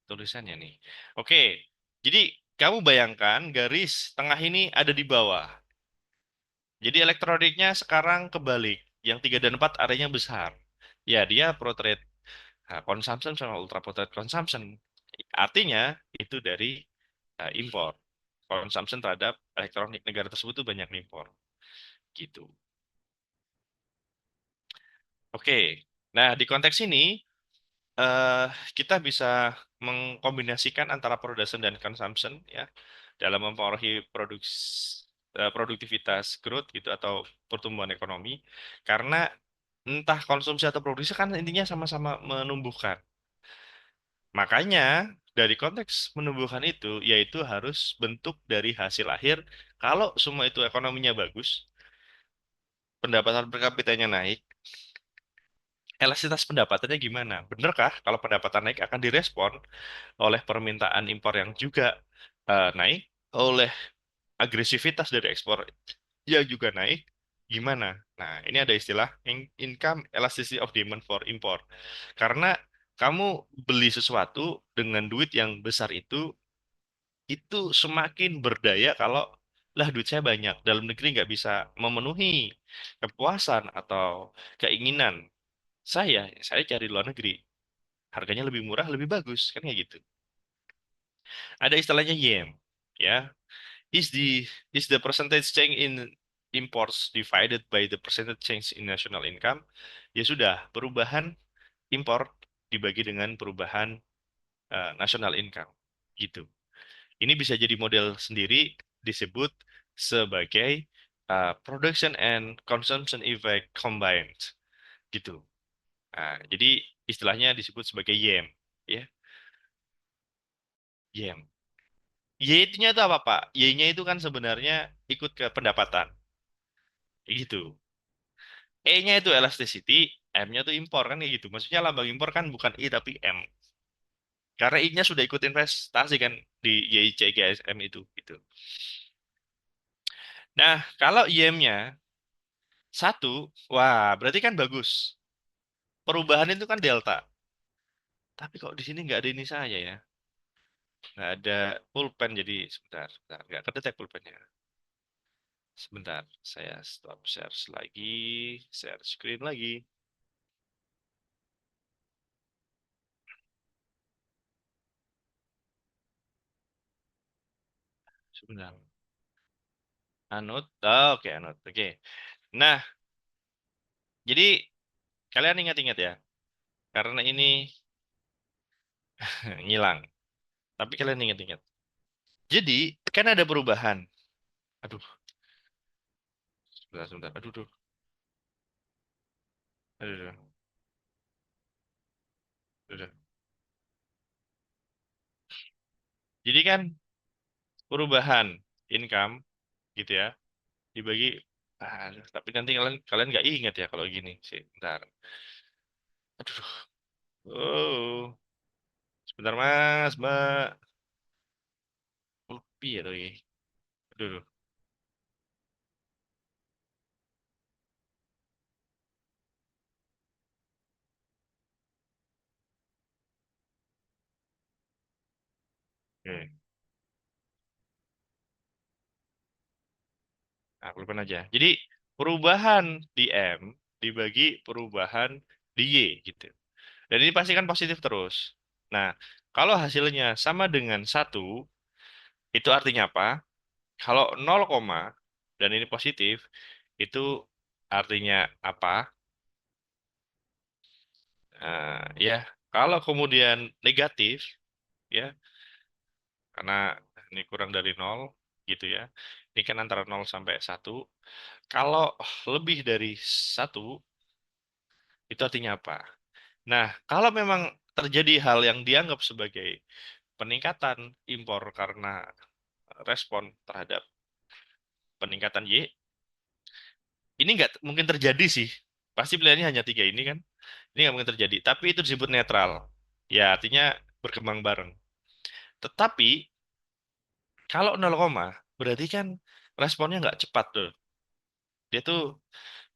tulisannya nih. Oke, jadi kamu bayangkan garis tengah ini ada di bawah. Jadi elektroniknya sekarang kebalik. Yang 3 dan 4 areanya besar. Ya, dia portrait consumption sama ultra portrait consumption. Artinya itu dari impor. Consumption terhadap elektronik negara tersebut itu banyak impor. Gitu. Oke. Nah, di konteks ini eh, kita bisa mengkombinasikan antara production dan consumption ya dalam mempengaruhi produktivitas growth gitu atau pertumbuhan ekonomi karena entah konsumsi atau produksi kan intinya sama-sama menumbuhkan. Makanya dari konteks menumbuhkan itu yaitu harus bentuk dari hasil akhir kalau semua itu ekonominya bagus pendapatan per kapitanya naik, elastisitas pendapatannya gimana? Benarkah kalau pendapatan naik akan direspon oleh permintaan impor yang juga naik, oleh agresivitas dari ekspor yang juga naik? Gimana? Nah, ini ada istilah income elasticity of demand for import. Karena kamu beli sesuatu dengan duit yang besar itu semakin berdaya kalau lah duit saya banyak. Dalam negeri nggak bisa memenuhi kepuasan atau keinginan saya cari luar negeri. Harganya lebih murah, lebih bagus, kan kayak gitu. Ada istilahnya YEM, ya. Is the is the percentage change in imports divided by the percentage change in national income? Ya sudah, perubahan impor dibagi dengan perubahan national income. Gitu. Ini bisa jadi model sendiri disebut sebagai production and consumption effect combined. Gitu. Nah, jadi istilahnya disebut sebagai YEM, ya. YEM. Y-nya itu apa, Pak? Y-nya itu kan sebenarnya ikut ke pendapatan. Gitu. E-nya itu elasticity, M-nya itu impor kan kayak gitu. Maksudnya lambang impor kan bukan I tapi M. Karena I-nya sudah ikut investasi kan di YICGSM itu gitu. Nah, kalau YM-nya satu, wah berarti kan bagus. Perubahan itu kan delta. Tapi kok di sini nggak ada ini saya ya. Nggak ada pulpen jadi sebentar. Nggak kedetek pulpennya. Sebentar, saya stop share lagi, share screen lagi. Sebentar. Anut, oh, oke anut, oke. Nah, jadi kalian ingat-ingat ya, karena ini ngilang. Tapi kalian ingat-ingat. Jadi kan ada perubahan. Aduh, sebentar. Aduh. Aduh. Jadi kan perubahan income gitu ya dibagi. Tapi nanti kalian kalian nggak ingat ya kalau gini sih. Bentar. Aduh. Oh, sebentar Mas, Mbak. Lebih ya tuh ini. Aduh. Oke. Aku lupain aja. Jadi perubahan di M dibagi perubahan di Y gitu. Dan ini pasti kan positif terus. Nah, kalau hasilnya sama dengan satu, itu artinya apa? Kalau 0, dan ini positif, itu artinya apa? Ya, kalau kemudian negatif, ya, karena ini kurang dari 0, gitu ya. Ini kan antara 0 sampai 1. Kalau lebih dari 1, itu artinya apa? Nah, kalau memang terjadi hal yang dianggap sebagai peningkatan impor karena respon terhadap peningkatan Y, ini nggak mungkin terjadi sih. Pasti pilihannya hanya tiga ini kan. Ini nggak mungkin terjadi. Tapi itu disebut netral. Ya, artinya berkembang bareng. Tetapi kalau 0, berarti kan responnya nggak cepat tuh. Dia tuh,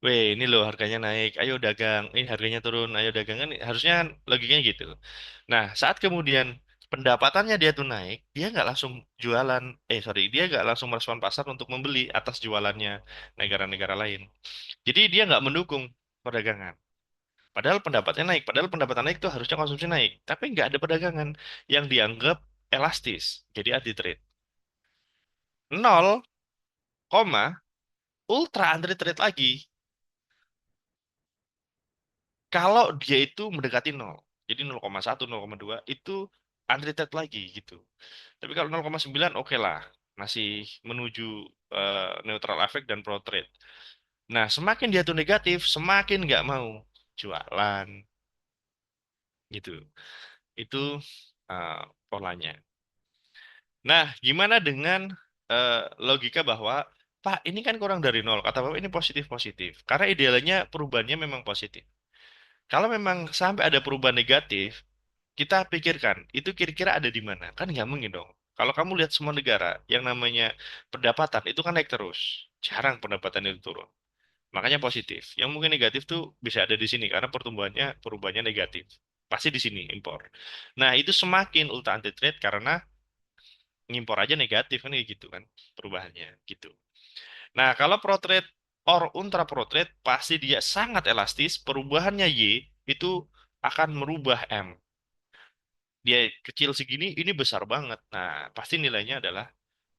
weh ini loh harganya naik, ayo dagang. Ini harganya turun, ayo dagang. Kan harusnya kan logikanya gitu. Nah, saat kemudian pendapatannya dia tuh naik, dia nggak langsung jualan. Sorry, dia nggak langsung merespon pasar untuk membeli atas jualannya negara-negara lain. Jadi dia nggak mendukung perdagangan. Padahal pendapatnya naik. Padahal pendapatan naik itu harusnya konsumsi naik. Tapi nggak ada perdagangan yang dianggap elastis. Jadi anti trade. 0, ultra anti trade lagi. Kalau dia itu mendekati 0. Jadi 0,1, 0,2 itu anti trade lagi gitu. Tapi kalau 0,9 oke lah. Masih menuju neutral effect dan pro trade. Nah, semakin dia tuh negatif, semakin nggak mau jualan gitu. Itu eh, polanya. Nah, gimana dengan logika bahwa Pak, ini kan kurang dari nol. Kata Bapak ini positif-positif. Karena idealnya perubahannya memang positif. Kalau memang sampai ada perubahan negatif, kita pikirkan, itu kira-kira ada di mana? Kan nggak mungkin dong. Kalau kamu lihat semua negara, yang namanya pendapatan itu kan naik terus. Jarang pendapatan itu turun. Makanya positif. Yang mungkin negatif tuh bisa ada di sini, karena perubahannya negatif. Pasti di sini, impor. Nah, itu semakin ultra anti trade karena ngimpor aja negatif kan kayak gitu kan perubahannya gitu. Nah, kalau pro trade or ultra pro trade pasti dia sangat elastis, perubahannya Y itu akan merubah M. Dia kecil segini, ini besar banget. Nah, pasti nilainya adalah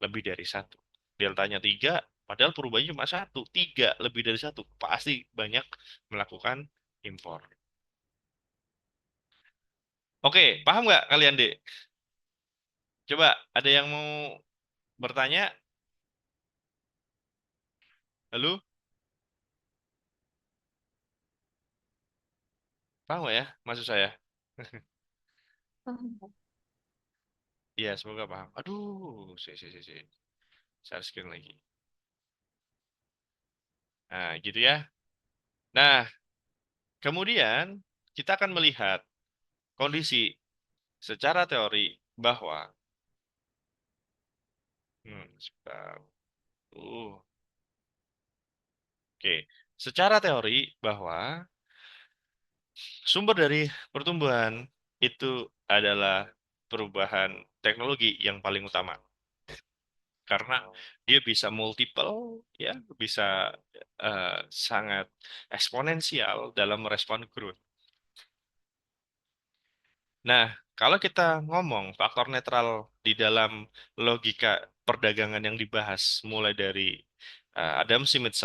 lebih dari satu. Deltanya tiga, padahal perubahannya cuma satu. Tiga lebih dari satu, pasti banyak melakukan impor. Oke, paham nggak kalian, Dek? Coba, ada yang mau bertanya? Halo? Paham nggak ya maksud saya? Paham. Iya, semoga paham. Aduh, si. Share screen lagi. Nah, gitu ya. Nah, kemudian kita akan melihat kondisi secara teori bahwa, sebentar. Uh, oke. Secara teori bahwa sumber dari pertumbuhan itu adalah perubahan teknologi yang paling utama. Karena dia bisa multiple, ya, bisa sangat eksponensial dalam merespon growth. Nah, kalau kita ngomong faktor netral di dalam logika perdagangan yang dibahas mulai dari Adam Smith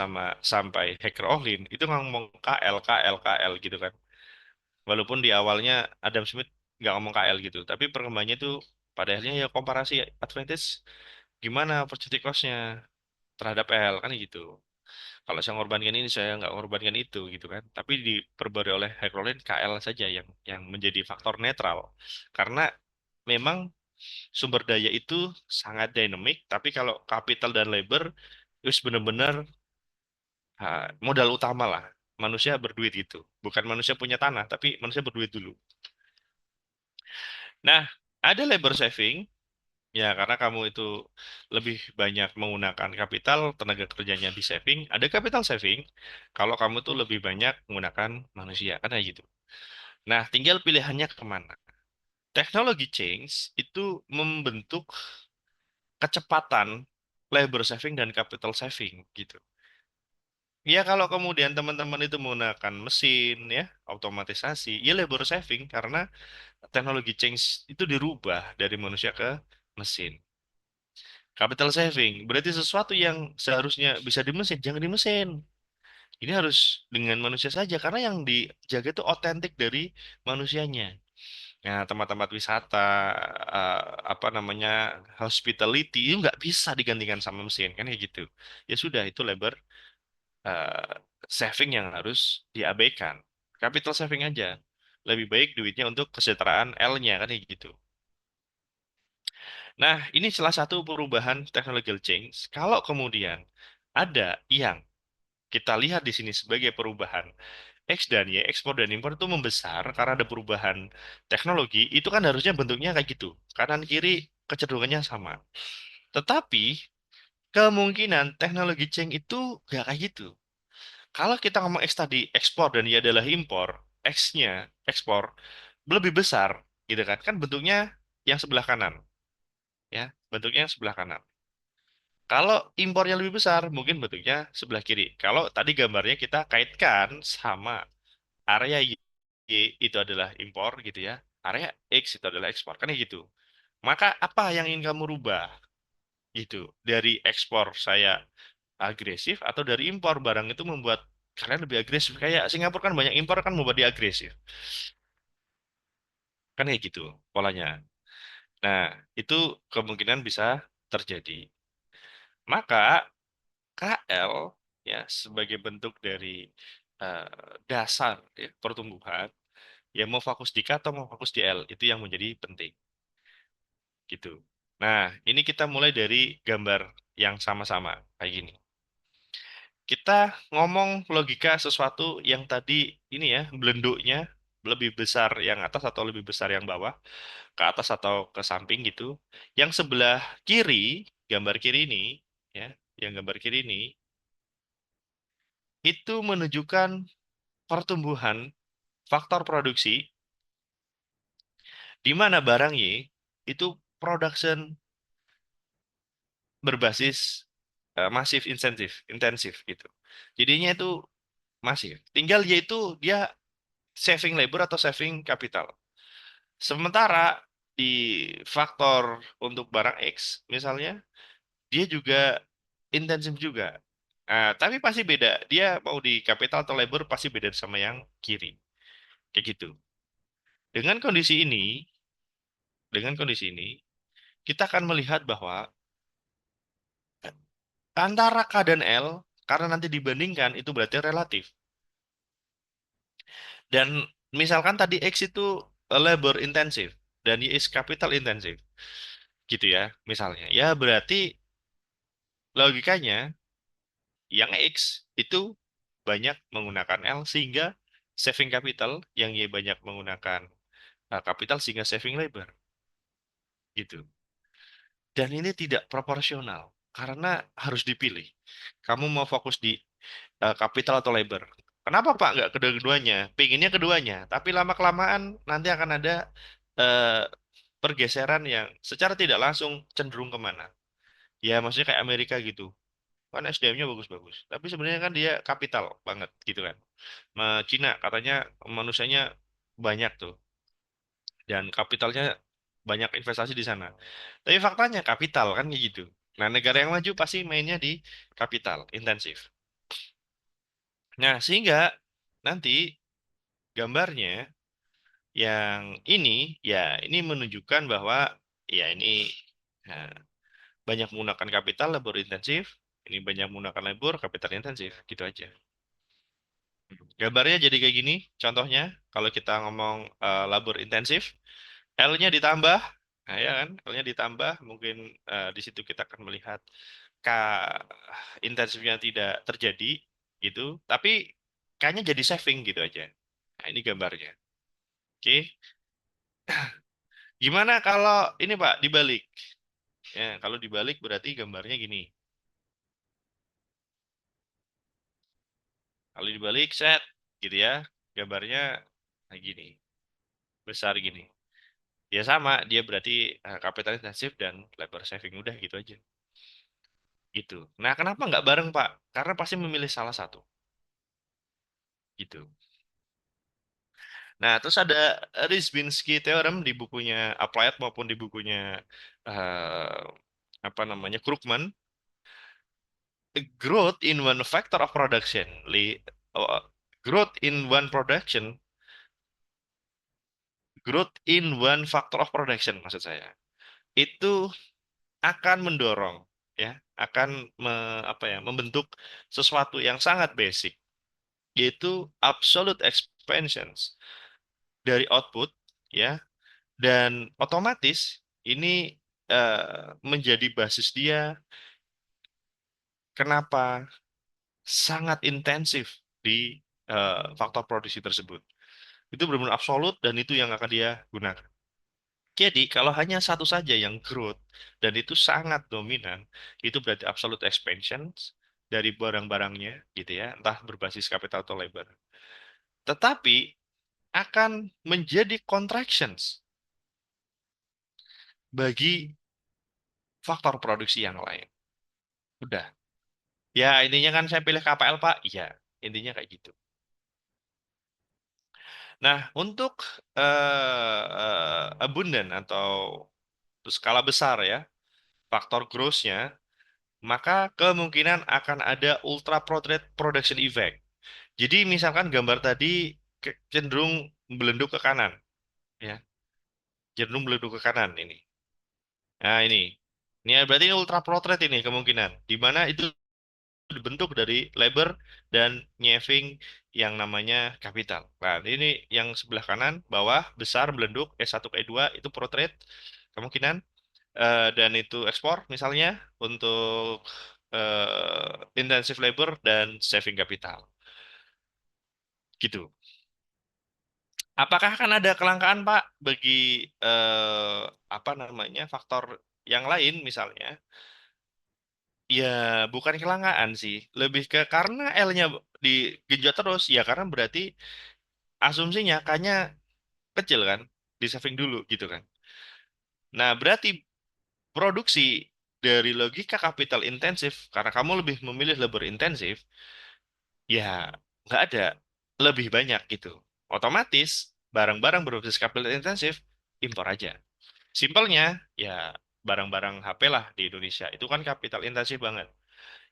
sampai Hacker Ohlin itu ngomong KL, KL, KL gitu kan. Walaupun di awalnya Adam Smith nggak ngomong KL gitu, tapi perkembangannya itu pada akhirnya ya komparasi advantage gimana opportunity cost-nya terhadap L kan gitu. Kalau saya ngorbankan ini, saya nggak ngorbankan itu gitu kan. Tapi diperbarui oleh Hydrogen KL saja yang menjadi faktor netral. Karena memang sumber daya itu sangat dynamic, tapi kalau capital dan labor itu benar-benar modal utama lah. Manusia berduit itu. Bukan manusia punya tanah, tapi manusia berduit dulu. Nah, ada labor saving, ya karena kamu itu lebih banyak menggunakan kapital, tenaga kerjanya di saving. Ada capital saving, kalau kamu tuh lebih banyak menggunakan manusia, kan kayak gitu. Nah, tinggal pilihannya kemana. Teknologi change itu membentuk kecepatan labor saving dan capital saving gitu. Ya kalau kemudian teman-teman itu menggunakan mesin ya, otomatisasi, ya labor saving karena teknologi change itu dirubah dari manusia ke mesin. Capital saving berarti sesuatu yang seharusnya bisa di mesin, jangan di mesin. Ini harus dengan manusia saja karena yang dijaga itu otentik dari manusianya. Nah, tempat-tempat wisata, apa namanya, hospitality itu nggak bisa digantikan sama mesin kan ya gitu. Ya sudah itu labor eh, saving yang harus diabaikan. Capital saving aja. Lebih baik duitnya untuk kesejahteraan L-nya kan ya gitu. Nah, ini salah satu perubahan technological change. Kalau kemudian ada yang kita lihat di sini sebagai perubahan X dan Y, ekspor dan impor itu membesar karena ada perubahan teknologi, itu kan harusnya bentuknya kayak gitu. Kanan kiri kecenderungannya sama. Tetapi kemungkinan teknologi change itu nggak kayak gitu. Kalau kita ngomong X tadi, ekspor dan Y adalah impor, X-nya, ekspor, lebih besar, gitu kan? Kan bentuknya yang sebelah kanan, ya, bentuknya yang sebelah kanan. Kalau impornya lebih besar, mungkin bentuknya sebelah kiri. Kalau tadi gambarnya kita kaitkan sama area Y itu adalah impor gitu ya. Area X itu adalah ekspor. Kan ya gitu. Maka apa yang ingin kamu rubah? Gitu. Dari ekspor saya agresif atau dari impor barang itu membuat kalian lebih agresif. Kayak Singapura kan banyak impor kan membuat dia agresif. Kan kayak gitu polanya. Nah, itu kemungkinan bisa terjadi. Maka KL ya sebagai bentuk dari eh, dasar ya, pertumbuhan ya mau fokus di K atau mau fokus di L itu yang menjadi penting gitu. Nah, ini kita mulai dari gambar yang sama-sama kayak gini. Kita ngomong logika sesuatu yang tadi ini ya, belenduknya lebih besar yang atas atau lebih besar yang bawah, ke atas atau ke samping gitu. Yang sebelah kiri, gambar kiri ini, ya, yang gambar kiri ini, itu menunjukkan pertumbuhan faktor produksi di mana barang Y itu production berbasis masif intensif gitu. Jadinya itu masif. Tinggal yaitu dia saving labor atau saving capital. Sementara di faktor untuk barang X misalnya dia juga intensif juga. Tapi pasti beda. Dia mau di capital atau labor pasti beda sama yang kiri. Kayak gitu. Dengan kondisi ini, dengan kondisi ini, kita akan melihat bahwa antara K dan L, karena nanti dibandingkan, itu berarti relatif. Dan misalkan tadi X itu labor intensif, dan Y is capital intensif, gitu ya, misalnya. Ya berarti logikanya, yang X itu banyak menggunakan L, sehingga saving capital, yang Y banyak menggunakan capital, sehingga saving labor, gitu. Dan ini tidak proporsional, karena harus dipilih. Kamu mau fokus di capital atau labor. Kenapa Pak nggak kedua-duanya? Pinginnya keduanya, tapi lama-kelamaan nanti akan ada eh, pergeseran yang secara tidak langsung cenderung kemana. Ya maksudnya kayak Amerika gitu. Kan SDM-nya bagus-bagus. Tapi sebenarnya kan dia kapital banget gitu kan. Cina katanya manusianya banyak tuh. Dan kapitalnya banyak investasi di sana. Tapi faktanya kapital kan kayak gitu. Nah negara yang maju pasti mainnya di kapital, intensif. Nah sehingga nanti gambarnya yang ini menunjukkan bahwa ya ini nah, banyak menggunakan kapital labor intensif, ini banyak menggunakan labor kapital intensif, gitu aja. Gambarnya jadi kayak gini, contohnya kalau kita ngomong labor intensif, L-nya ditambah, nah ya kan, L-nya ditambah, mungkin di situ kita akan melihat K intensifnya tidak terjadi, gitu, tapi K-nya jadi saving gitu aja. Nah ini gambarnya. Oke, gimana kalau ini Pak dibalik? Ya, kalau dibalik berarti gambarnya gini. Kalau dibalik set gitu ya, gambarnya nah gini, besar gini. Ya sama, dia berarti capital intensif dan labor saving udah gitu aja. Gitu. Nah, kenapa nggak bareng, Pak? Karena pasti memilih salah satu. Gitu. Nah, terus ada Rizbinsky Theorem di bukunya Applied maupun di bukunya eh, apa namanya Krugman. Growth in one factor of production, oh, growth in one production, growth in one factor of production maksud saya. Itu akan mendorong ya, akan membentuk sesuatu yang sangat basic, yaitu absolute expansions dari output ya, dan otomatis ini menjadi basis dia kenapa sangat intensif di faktor produksi tersebut. Itu benar-benar absolut dan itu yang akan dia gunakan. Jadi kalau hanya satu saja yang growth dan itu sangat dominan, itu berarti absolute expansion dari barang-barangnya gitu ya, entah berbasis capital atau labor. Tetapi akan menjadi contractions bagi faktor produksi yang lain. Udah. Ya intinya kan saya pilih KPL Pak. Iya, intinya kayak gitu. Nah, untuk abundant atau skala besar ya, faktor growth-nya, maka kemungkinan akan ada ultra production effect. Jadi misalkan gambar tadi cenderung belenduk ke kanan, ya, cenderung belenduk ke kanan ini. Nah ini berarti ini ultra portrait ini kemungkinan, di mana itu dibentuk dari labor dan nyeving yang namanya kapital. Nah ini yang sebelah kanan bawah besar belenduk E1 ke E2 itu portrait kemungkinan dan itu ekspor misalnya untuk intensive labor dan saving capital. Gitu. Apakah akan ada kelangkaan, Pak, bagi apa namanya faktor yang lain misalnya? Ya, bukan kelangkaan sih, lebih ke karena L-nya digenjot terus, ya karena berarti asumsinya K-nya kecil kan, di saving dulu gitu kan. Nah, berarti produksi dari logika capital intensif, karena kamu lebih memilih labor intensif, ya nggak ada lebih banyak gitu. Otomatis barang-barang berbasis capital intensif impor aja. Simpelnya ya barang-barang HP lah di Indonesia itu kan capital intensif banget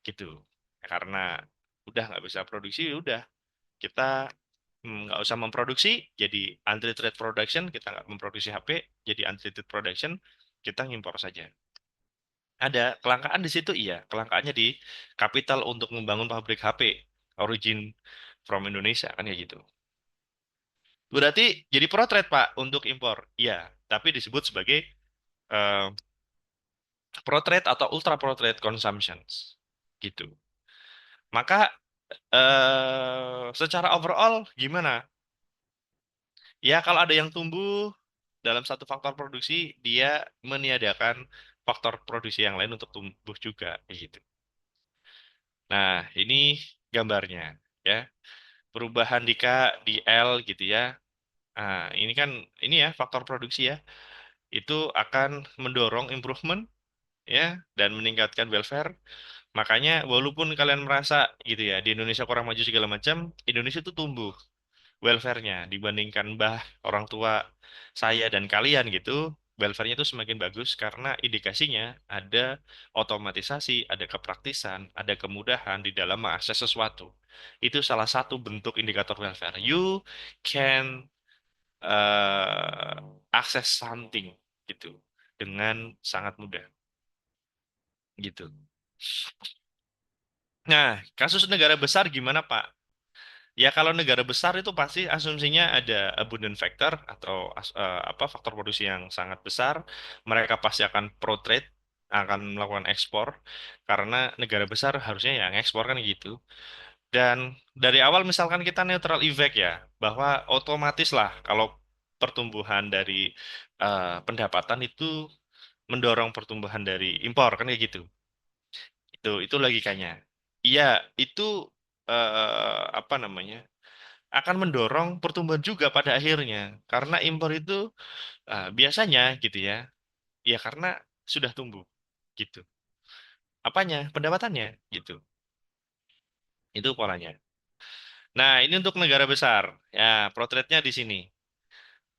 gitu. Karena udah nggak bisa produksi, ya udah kita nggak usah memproduksi, jadi untreated production, kita nggak memproduksi HP, jadi untreated production, kita ngimpor saja. Ada kelangkaan di situ, iya. Kelangkaannya di kapital untuk membangun pabrik HP, origin from Indonesia, kan ya gitu. Berarti jadi portrait, Pak, untuk impor. Iya, tapi disebut sebagai eh, portrait atau ultra portrait consumptions. Gitu. Maka secara overall gimana? Ya, kalau ada yang tumbuh dalam satu faktor produksi, dia meniadakan faktor produksi yang lain untuk tumbuh juga, gitu. Nah, ini gambarnya, ya. Perubahan di K, di L, gitu ya. Nah, ini kan, ini ya, faktor produksi ya. Itu akan mendorong improvement, ya, dan meningkatkan welfare. Makanya, walaupun kalian merasa, gitu ya, di Indonesia kurang maju segala macam, Indonesia itu tumbuh welfare-nya dibandingkan orang tua saya dan kalian gitu, welfare-nya itu semakin bagus karena indikasinya ada otomatisasi, ada kepraktisan, ada kemudahan di dalam mengakses sesuatu. Itu salah satu bentuk indikator welfare. You can access something gitu dengan sangat mudah gitu. Nah, kasus negara besar gimana, Pak? Ya kalau negara besar itu pasti asumsinya ada abundant factor atau apa faktor produksi yang sangat besar. Mereka pasti akan pro trade, akan melakukan ekspor karena negara besar harusnya yang ekspor kan gitu. Dan dari awal misalkan kita neutral effect ya, bahwa otomatis lah kalau pertumbuhan dari pendapatan itu mendorong pertumbuhan dari impor kan kayak gitu. Itu logikanya. Iya, itu apa namanya? Akan mendorong pertumbuhan juga pada akhirnya. Karena impor itu biasanya gitu ya, ya karena sudah tumbuh gitu. Apanya? Pendapatannya gitu. Itu polanya. Nah, ini untuk negara besar. Ya, potretnya di sini.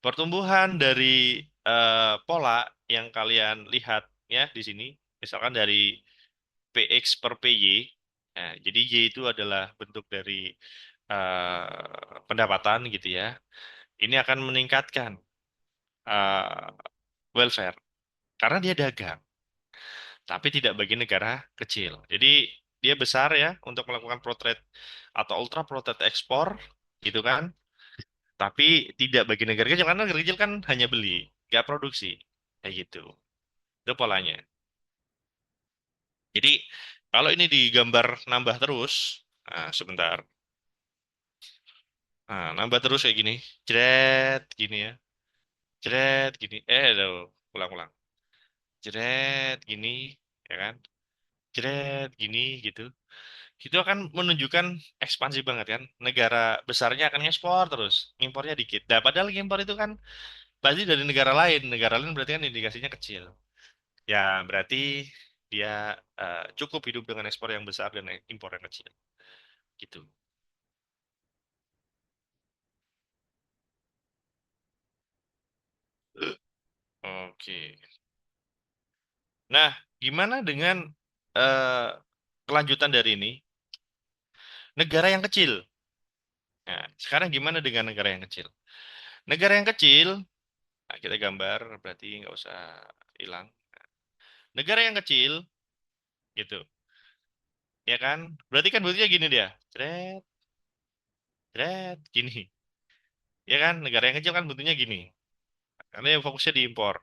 Pertumbuhan dari pola yang kalian lihat ya di sini, misalkan dari PX per PY. Nah, jadi Y itu adalah bentuk dari pendapatan gitu ya. Ini akan meningkatkan eh, welfare karena dia dagang, tapi tidak bagi negara kecil. Jadi dia besar ya untuk melakukan protret atau ultra protret ekspor gitu kan, tapi tidak bagi negara kecil karena negara kecil kan hanya beli, nggak produksi kayak gitu. Itu polanya. Jadi kalau ini digambar nambah terus, nah, sebentar, nah, nambah terus kayak gini, jret gini ya, jret gini, aduh, ulang-ulang, jret gini, ya kan, jret gini gitu. Itu akan menunjukkan ekspansi banget kan. Negara besarnya akan ekspor terus, impornya dikit. Nah, padahal impor itu kan pasti dari negara lain. Negara lain berarti kan indikasinya kecil. Ya, berarti dia cukup hidup dengan ekspor yang besar dan impor yang kecil. Gitu. Oke. Nah, gimana dengan eh, kelanjutan dari ini? Negara yang kecil. Nah, sekarang gimana dengan negara yang kecil? Negara yang kecil, nah, kita gambar, berarti nggak usah hilang. Negara yang kecil, gitu. Ya kan? Berarti kan bentuknya gini dia. Cret, cret, gini. Ya kan? Negara yang kecil kan bentuknya gini. Karena yang fokusnya diimpor.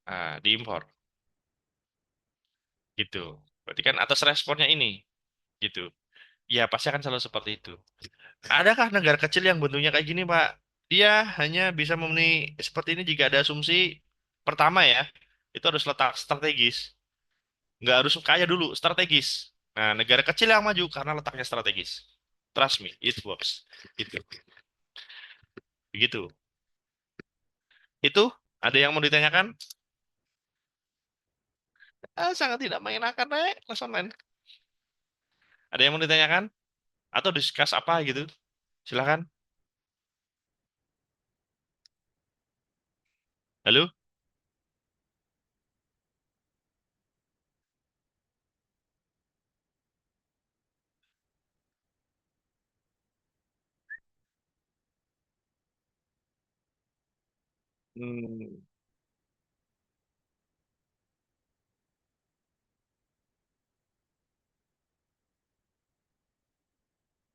Nah, diimpor. gitu. Berarti kan atas responnya ini, gitu. Ya pasti akan selalu seperti itu. Adakah negara kecil yang bentuknya kayak gini, Pak? Dia hanya bisa memenuhi seperti ini jika ada asumsi pertama ya, itu harus letak strategis. Nggak harus kaya dulu, strategis. Nah, negara kecil yang maju karena letaknya strategis. Trust me, it works. Gitu. Begitu. Itu ada yang mau ditanyakan? Sangat tidak mengenakan, Rek, kelas online. Ada yang mau ditanyakan? Atau discuss apa gitu? Silakan. Halo? Hmm.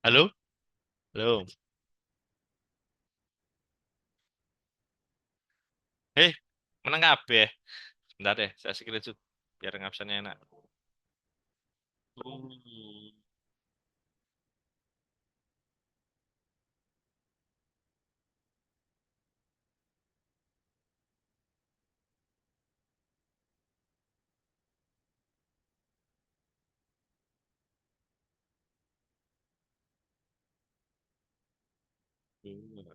Halo? Halo? Hei, menang kabeh. Bentar deh, saya screenshot biar ngabsennya enak. Hmm.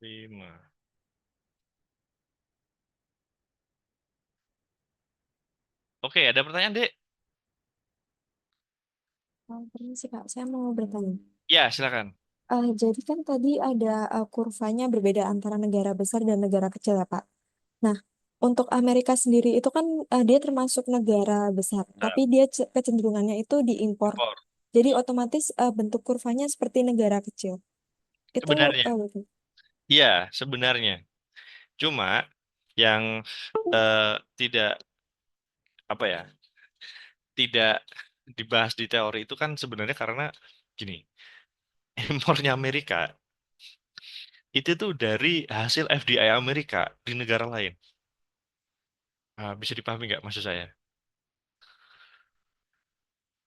Lima. Oke, ada pertanyaan, Dek? Permisi Kak, saya mau bertanya. Ya, silakan. Jadi kan tadi ada kurvanya berbeda antara negara besar dan negara kecil ya Pak. Nah, untuk Amerika sendiri itu kan dia termasuk negara besar, Nah, tapi dia kecenderungannya itu diimpor. impor. Jadi otomatis bentuk kurvanya seperti negara kecil. Itu Sebenarnya. betul. Iya, sebenarnya. Cuma yang eh, tidak apa ya, tidak dibahas di teori itu kan sebenarnya karena gini, impornya Amerika itu tuh dari hasil FDI Amerika di negara lain. Bisa dipahami nggak maksud saya?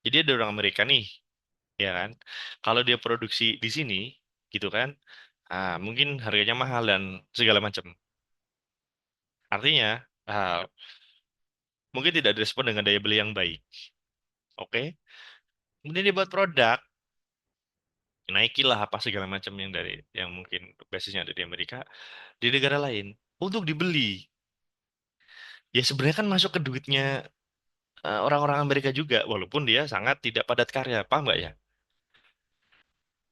Jadi ada orang Amerika nih, ya kan? Kalau dia produksi di sini, gitu kan? Mungkin harganya mahal dan segala macam. Artinya, mungkin tidak direspon dengan daya beli yang baik. Oke? Kemudian dia buat produk, naikilah apa segala macam yang dari yang mungkin basisnya ada di Amerika di negara lain untuk dibeli. Ya sebenarnya kan masuk ke duitnya orang-orang Amerika juga, walaupun dia sangat tidak padat karya, paham nggak ya?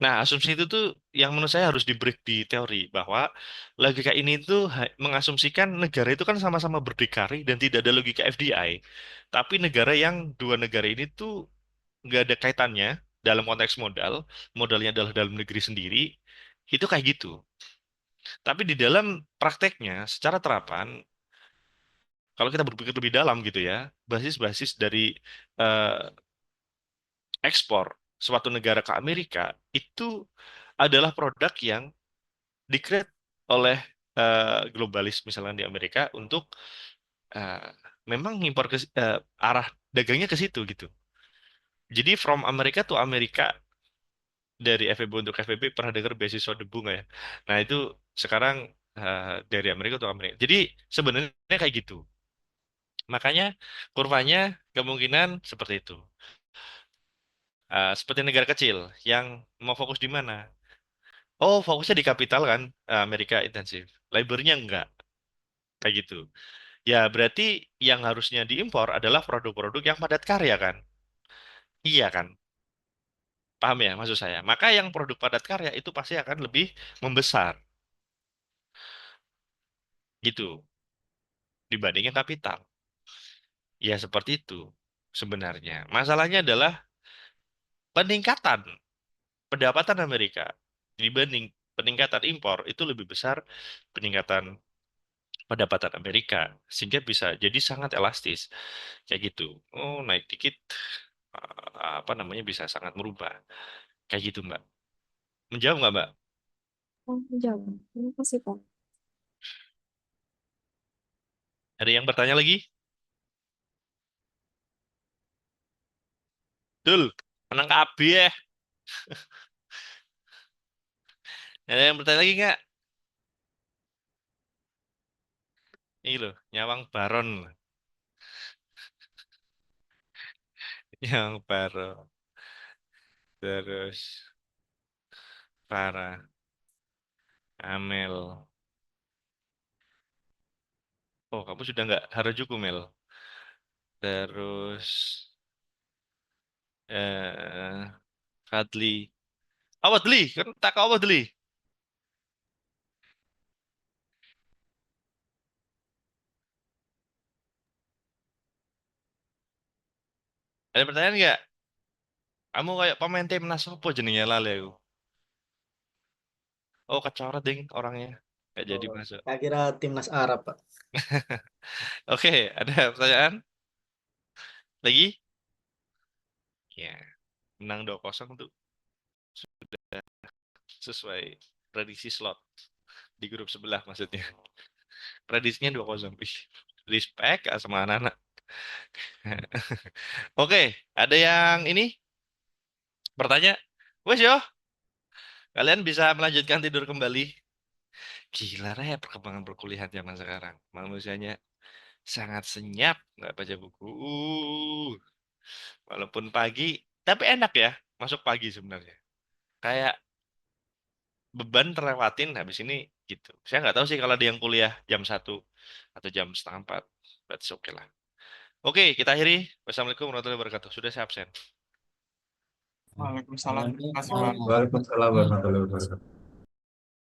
Nah, asumsi itu tuh yang menurut saya harus di-break di teori bahwa logika ini tuh mengasumsikan negara itu kan sama-sama berdikari dan tidak ada logika FDI. Tapi negara yang dua negara ini tuh nggak ada kaitannya dalam konteks modal, modalnya adalah dalam negeri sendiri, itu kayak gitu. Tapi di dalam prakteknya, secara terapan, kalau kita berpikir lebih dalam gitu ya, basis-basis dari eh, ekspor suatu negara ke Amerika itu adalah produk yang di-create oleh globalis misalnya di Amerika untuk eh, memang impor ke arah dagangnya ke situ gitu. Jadi from Amerika to Amerika dari FEB untuk FEB pernah dengar beasiswa debu nggak ya? Nah itu sekarang dari Amerika untuk Amerika. Jadi sebenarnya kayak gitu. Makanya kurvanya kemungkinan seperti itu. Seperti negara kecil yang mau fokus di mana? Oh, fokusnya di kapital kan, Amerika intensif. Labornya enggak, kayak gitu. Ya, berarti yang harusnya diimpor adalah produk-produk yang padat karya kan? Iya kan? Paham ya maksud saya? Maka yang produk padat karya itu pasti akan lebih membesar, gitu, dibandingin kapital. Ya, seperti itu sebenarnya. Masalahnya adalah peningkatan pendapatan Amerika dibanding peningkatan impor itu lebih besar peningkatan pendapatan Amerika sehingga bisa jadi sangat elastis kayak gitu. Oh, naik dikit apa namanya bisa sangat merubah kayak gitu, Mbak. Menjawab nggak, Mbak? Oh, jauh. Terima kasih, Pak. Ada yang bertanya lagi? Dul, menang KB ya. Ada yang bertanya lagi nggak? Ini loh, Nyawang Baron. Yang Baron. Terus Farah, Amel. Oh, kamu sudah nggak Harajuku, Mel. Terus eh Fadli. Awat Dli, kan tak awat Dli. Ada pertanyaan nggak? Kamu kayak pemain timnas apa jenenge lali aku. Oh, kecoret ding orangnya. Nggak jadi Oh, masuk. saya kira timnas Arab, Pak. Oke, ada pertanyaan lagi? Ya, menang 2-0 tuh sesuai prediksi slot di grup sebelah maksudnya. Prediksinya 2-0. Wih, respect sama anak-anak. Oke, ada yang ini bertanya? Wes yo, kalian bisa melanjutkan tidur kembali. Gila ya perkembangan perkuliahan zaman sekarang. Manusianya sangat senyap, nggak baca buku. Walaupun pagi, tapi enak ya masuk pagi sebenarnya. Kayak beban terlewatin habis ini gitu. Saya nggak tahu sih kalau ada yang kuliah jam 1 atau jam 3:30. That's okay lah. Oke, kita akhiri. Wassalamualaikum warahmatullahi wabarakatuh. Sudah saya absen. Waalaikumsalam. Terima kasih, Pak. Waalaikumsalam warahmatullahi wabarakatuh.